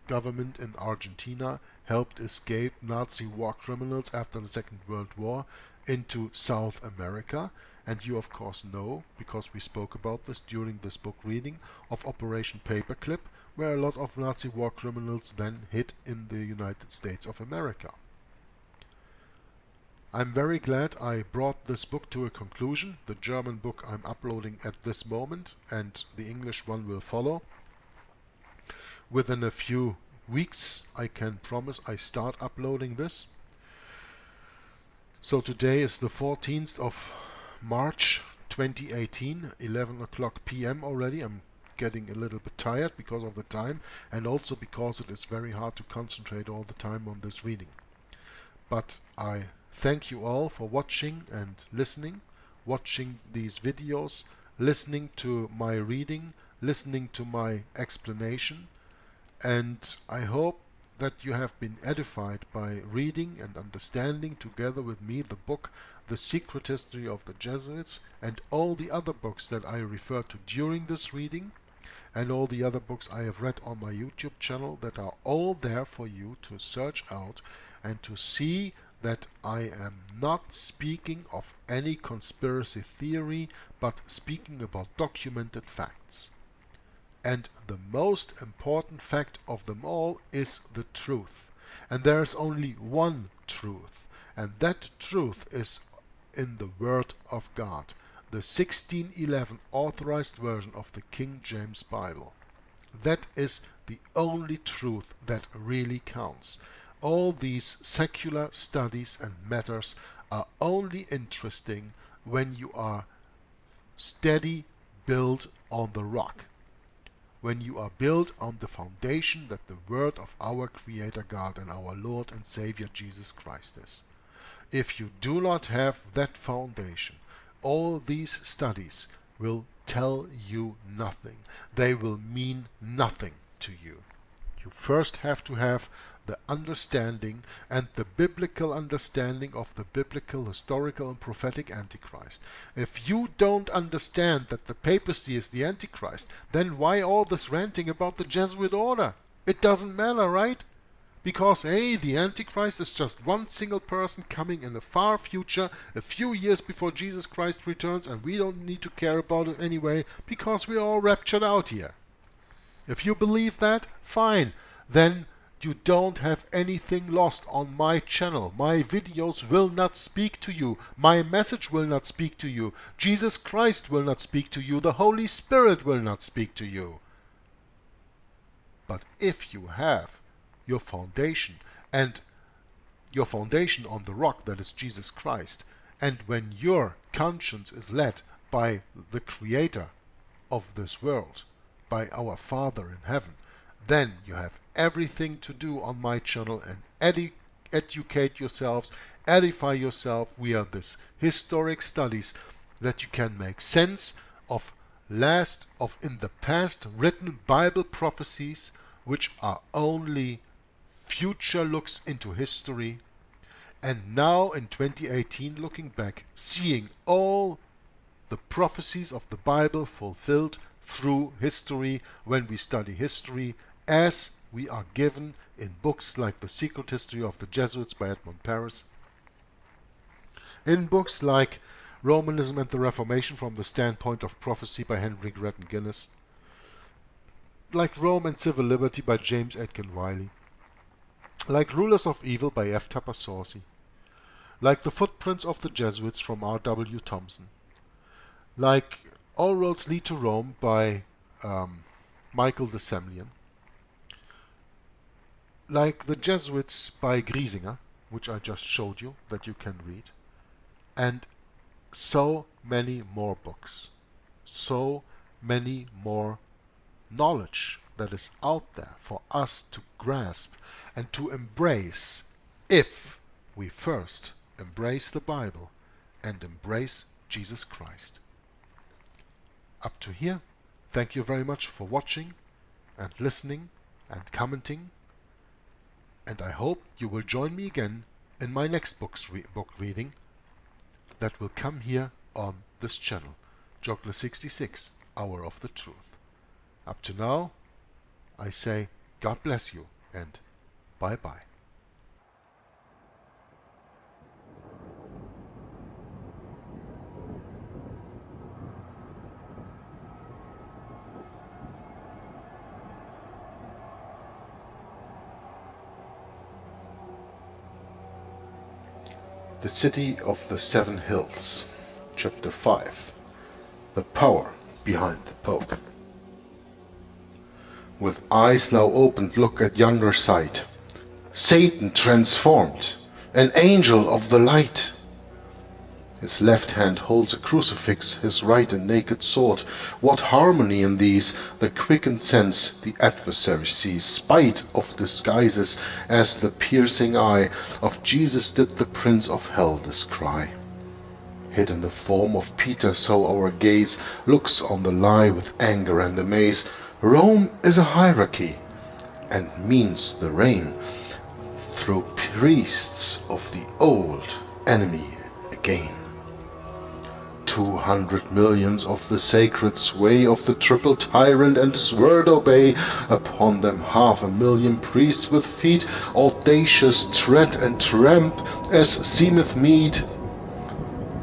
government in Argentina helped escape Nazi war criminals after the Second World War into South America. And you of course know, because we spoke about this during this book reading, of Operation Paperclip, where a lot of Nazi war criminals then hid in the United States of America. I'm very glad I brought this book to a conclusion. The German book I'm uploading at this moment, and the English one will follow. Within a few weeks, I can promise I start uploading this. So today is the 14th of March 2018, 11 o'clock p.m. already. I'm getting a little bit tired because of the time, and also because it is very hard to concentrate all the time on this reading. But I thank you all for watching and listening, watching these videos, listening to my reading, listening to my explanation, and I hope that you have been edified by reading and understanding together with me the book The Secret History of the Jesuits, and all the other books that I referred to during this reading, and all the other books I have read on my YouTube channel, that are all there for you to search out and to see that I am not speaking of any conspiracy theory, but speaking about documented facts. And the most important fact of them all is the truth. And there is only one truth, and that truth is in the Word of God. the 1611 authorized version of the King James Bible. That is the only truth that really counts. All these secular studies and matters are only interesting when you are steady built on the rock. When you are built on the foundation that the word of our Creator God and our Lord and Savior Jesus Christ is. If you do not have that foundation, all these studies will tell you nothing. They will mean nothing to you. You first have to have the understanding and the biblical understanding of the biblical, historical and prophetic Antichrist. If you don't understand that the papacy is the Antichrist, then why all this ranting about the Jesuit order? It doesn't matter, right? Because the Antichrist is just one single person coming in the far future, a few years before Jesus Christ returns, and we don't need to care about it anyway, because we're all raptured out here. If you believe that, fine. Then you don't have anything lost on my channel. My videos will not speak to you. My message will not speak to you. Jesus Christ will not speak to you. The Holy Spirit will not speak to you. But if you have your foundation, and your foundation on the rock that is Jesus Christ, and when your conscience is led by the Creator of this world, by our Father in heaven, then you have everything to do on my channel and educate yourselves, edify yourself via this historic studies, that you can make sense of in the past written Bible prophecies, which are only future looks into history, and now in 2018 looking back, seeing all the prophecies of the Bible fulfilled through history when we study history, as we are given in books like The Secret History of the Jesuits by Edmund Paris, in books like Romanism and the Reformation from the Standpoint of Prophecy by Henry Grattan Guinness, like Rome and Civil Liberty by James Aitken Wiley, like Rulers of Evil by F. Tupper Saucy, like The Footprints of the Jesuits from R. W. Thompson, like All Roads Lead to Rome by Michael de Semlyen, like The Jesuits by Griesinger, which I just showed you that you can read, and so many more books, so many more knowledge that is out there for us to grasp and to embrace, if we first embrace the Bible and embrace Jesus Christ. Up to here, thank you very much for watching and listening and commenting, and I hope you will join me again in my next book reading that will come here on this channel, Joggler 66, Hour of the Truth. Up to now, I say God bless you and bye-bye. The City of the Seven Hills, Chapter 5. The Power Behind the Pope. With eyes now opened, look at yonder sight. Satan transformed, an angel of the light. His left hand holds a crucifix, his right a naked sword. What harmony in these! The quickened sense the adversary sees, spite of disguises, as the piercing eye of Jesus did the prince of hell descry. Hid in the form of Peter, so our gaze looks on the lie with anger and amaze. Rome is a hierarchy, and means the reign through priests of the old enemy again. 200 millions of the sacred sway of the triple tyrant and his word obey. Upon them 500,000 priests with feet audacious tread and tramp as seemeth meet.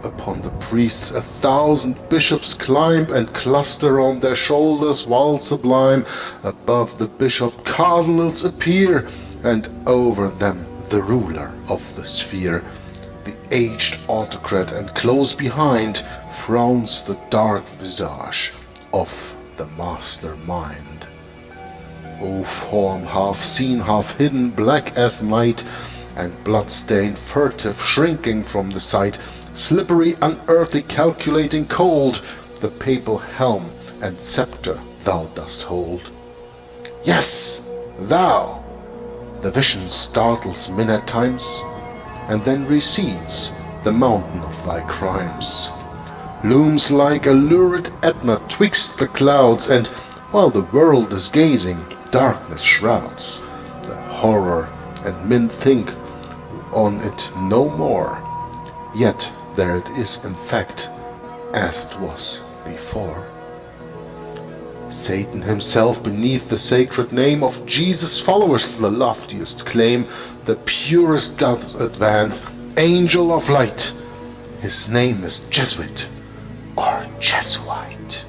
Upon the priests 1,000 bishops climb and cluster on their shoulders while sublime. Above the bishop cardinals appear, and over them the ruler of the sphere, the aged autocrat, and close behind frowns the dark visage of the mastermind. O form half seen, half hidden, black as night, and blood-stained, furtive, shrinking from the sight, slippery, unearthly, calculating, cold, the papal helm and scepter thou dost hold. Yes, thou! The vision startles men at times, and then recedes the mountain of thy crimes. Looms like a lurid Etna twixt the clouds, and while the world is gazing, darkness shrouds the horror, and men think on it no more. Yet there it is in fact, as it was before. Satan himself beneath the sacred name of Jesus followers the loftiest claim, the purest doth advance, angel of light. His name is Jesuit or Jesuite.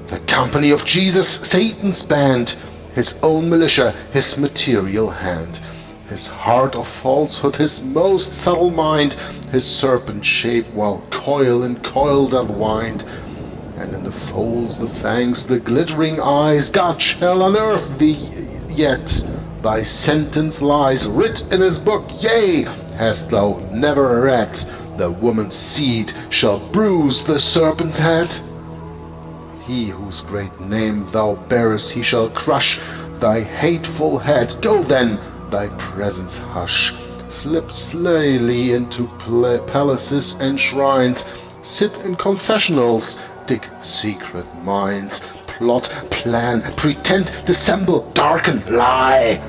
The company of Jesus, Satan's band, his own militia, his material hand, his heart of falsehood, his most subtle mind, his serpent shape while coil in coil doth wind, and in the folds, the fangs, the glittering eyes, God shall unearth thee yet. Thy sentence lies writ in his book, yea, hast thou never read, the woman's seed shall bruise the serpent's head? He whose great name thou bearest, he shall crush thy hateful head. Go then, thy presence hush. Slip slyly into palaces and shrines, sit in confessionals, dig secret minds, plot, plan, pretend, dissemble, darken, lie.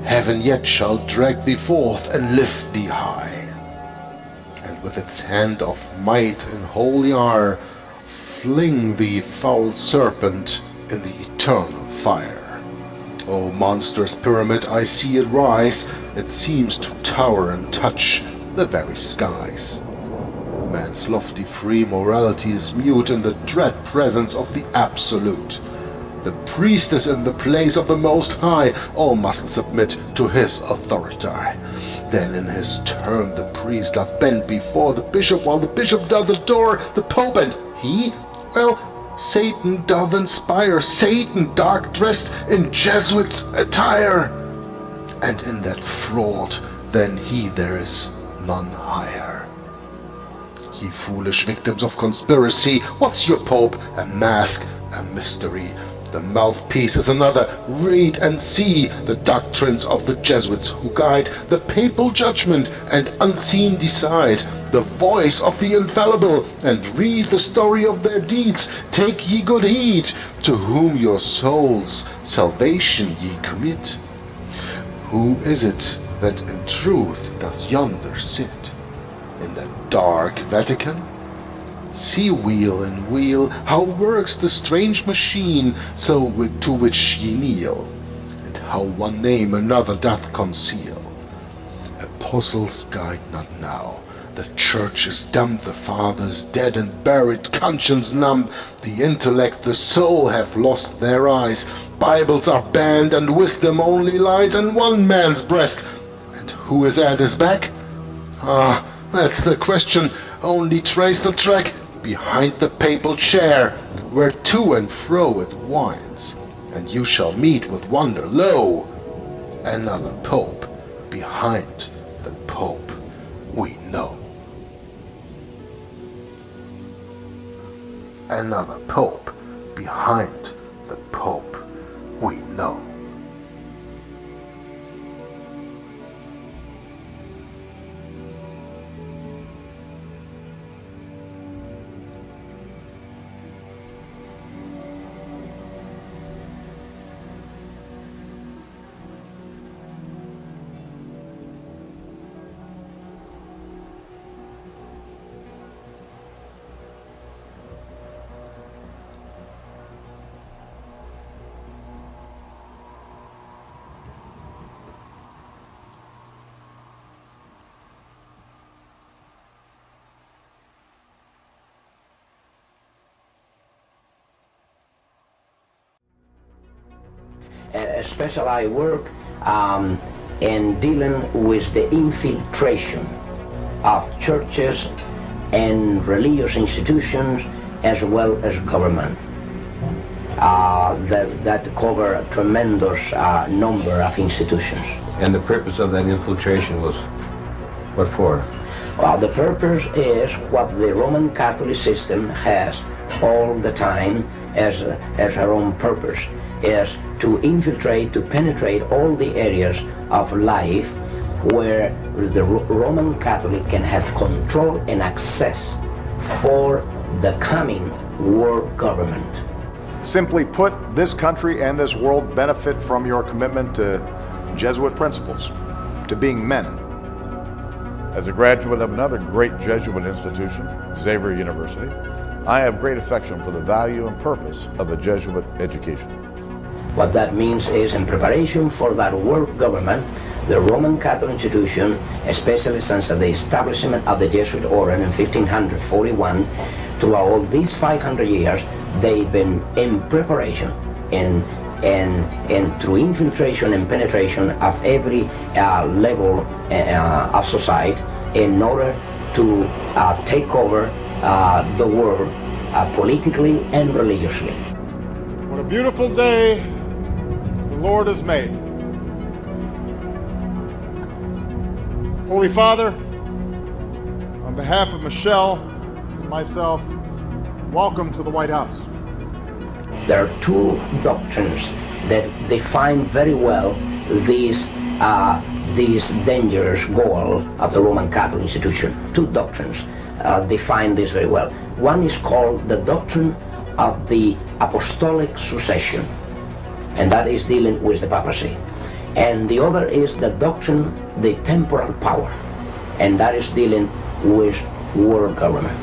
Heaven yet shall drag thee forth and lift thee high, and with its hand of might in holy ire fling thee, foul serpent, in the eternal fire. O monstrous pyramid, I see it rise, it seems to tower and touch the very skies. Man's lofty free morality is mute in the dread presence of the Absolute. The priest is in the place of the Most High, all must submit to his authority. Then in his turn the priest doth bend before the bishop, while the bishop doth adore the pope, and he, well, Satan doth inspire, Satan dark-dressed in Jesuit's attire. And in that fraud than he there is none higher. Ye foolish victims of conspiracy, what's your pope? A mask, a mystery. The mouthpiece is another. Read and see the doctrines of the Jesuits, who guide the papal judgment and unseen decide the voice of the infallible, and read the story of their deeds. Take ye good heed, to whom your soul's salvation ye commit. Who is it that in truth does yonder sit in that dark Vatican? See wheel in wheel how works the strange machine, so to which ye kneel, and how one name another doth conceal. Apostles guide not now, the church is dumb, the fathers dead and buried, conscience numb, the intellect, the soul have lost their eyes, Bibles are banned and wisdom only lies in one man's breast. And who is at his back? Ah, that's the question. Only trace the track behind the papal chair, where to and fro it winds, and you shall meet with wonder, lo, another pope behind the pope we know. Another pope behind the pope we know. Especially I work in dealing with the infiltration of churches and religious institutions as well as government that cover a tremendous number of institutions. And the purpose of that infiltration was what for? Well, the purpose is what the Roman Catholic system has all the time as her own purpose, is to infiltrate, to penetrate all the areas of life where the Roman Catholic can have control and access for the coming world government. Simply put, this country and this world benefit from your commitment to Jesuit principles, to being men. As a graduate of another great Jesuit institution, Xavier University, I have great affection for the value and purpose of a Jesuit education. What that means is, in preparation for that world government, the Roman Catholic institution, especially since the establishment of the Jesuit order in 1541, throughout all these 500 years, they've been in preparation and through infiltration and penetration of every level of society in order to take over the world politically and religiously. What a beautiful day the Lord has made. Holy Father, on behalf of Michelle and myself, welcome to the White House. There are two doctrines that define very well these dangerous goal of the Roman Catholic institution. Two doctrines define this very well. One is called the doctrine of the apostolic succession, and that is dealing with the papacy. And the other is the doctrine, the temporal power, and that is dealing with world government.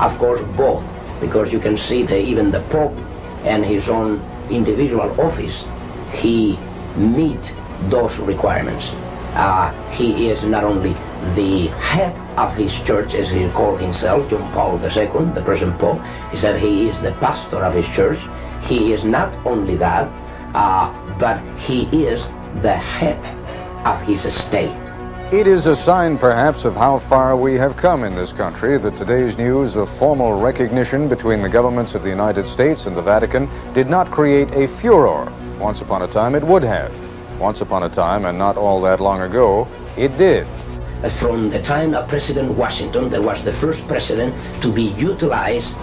Of course, both, because you can see that even the Pope and his own individual office, he meet those requirements. He is not only the head of his church, as he called himself, John Paul II, the present Pope. He said he is the pastor of his church. He is not only that, but he is the head of his state. It is a sign, perhaps, of how far we have come in this country that today's news of formal recognition between the governments of the United States and the Vatican did not create a furor. Once upon a time, it would have. Once upon a time, and not all that long ago, it did. From the time of President Washington, that was the first president to be utilized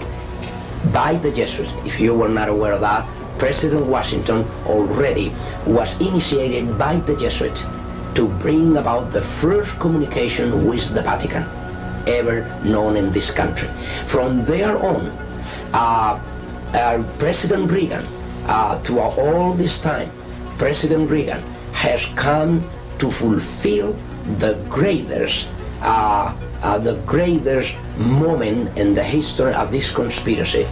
by the Jesuits. If you were not aware of that, President Washington already was initiated by the Jesuits to bring about the first communication with the Vatican ever known in this country. From there on, President Reagan, throughout all this time, President Reagan has come to fulfill the greatest moment in the history of this conspiracy.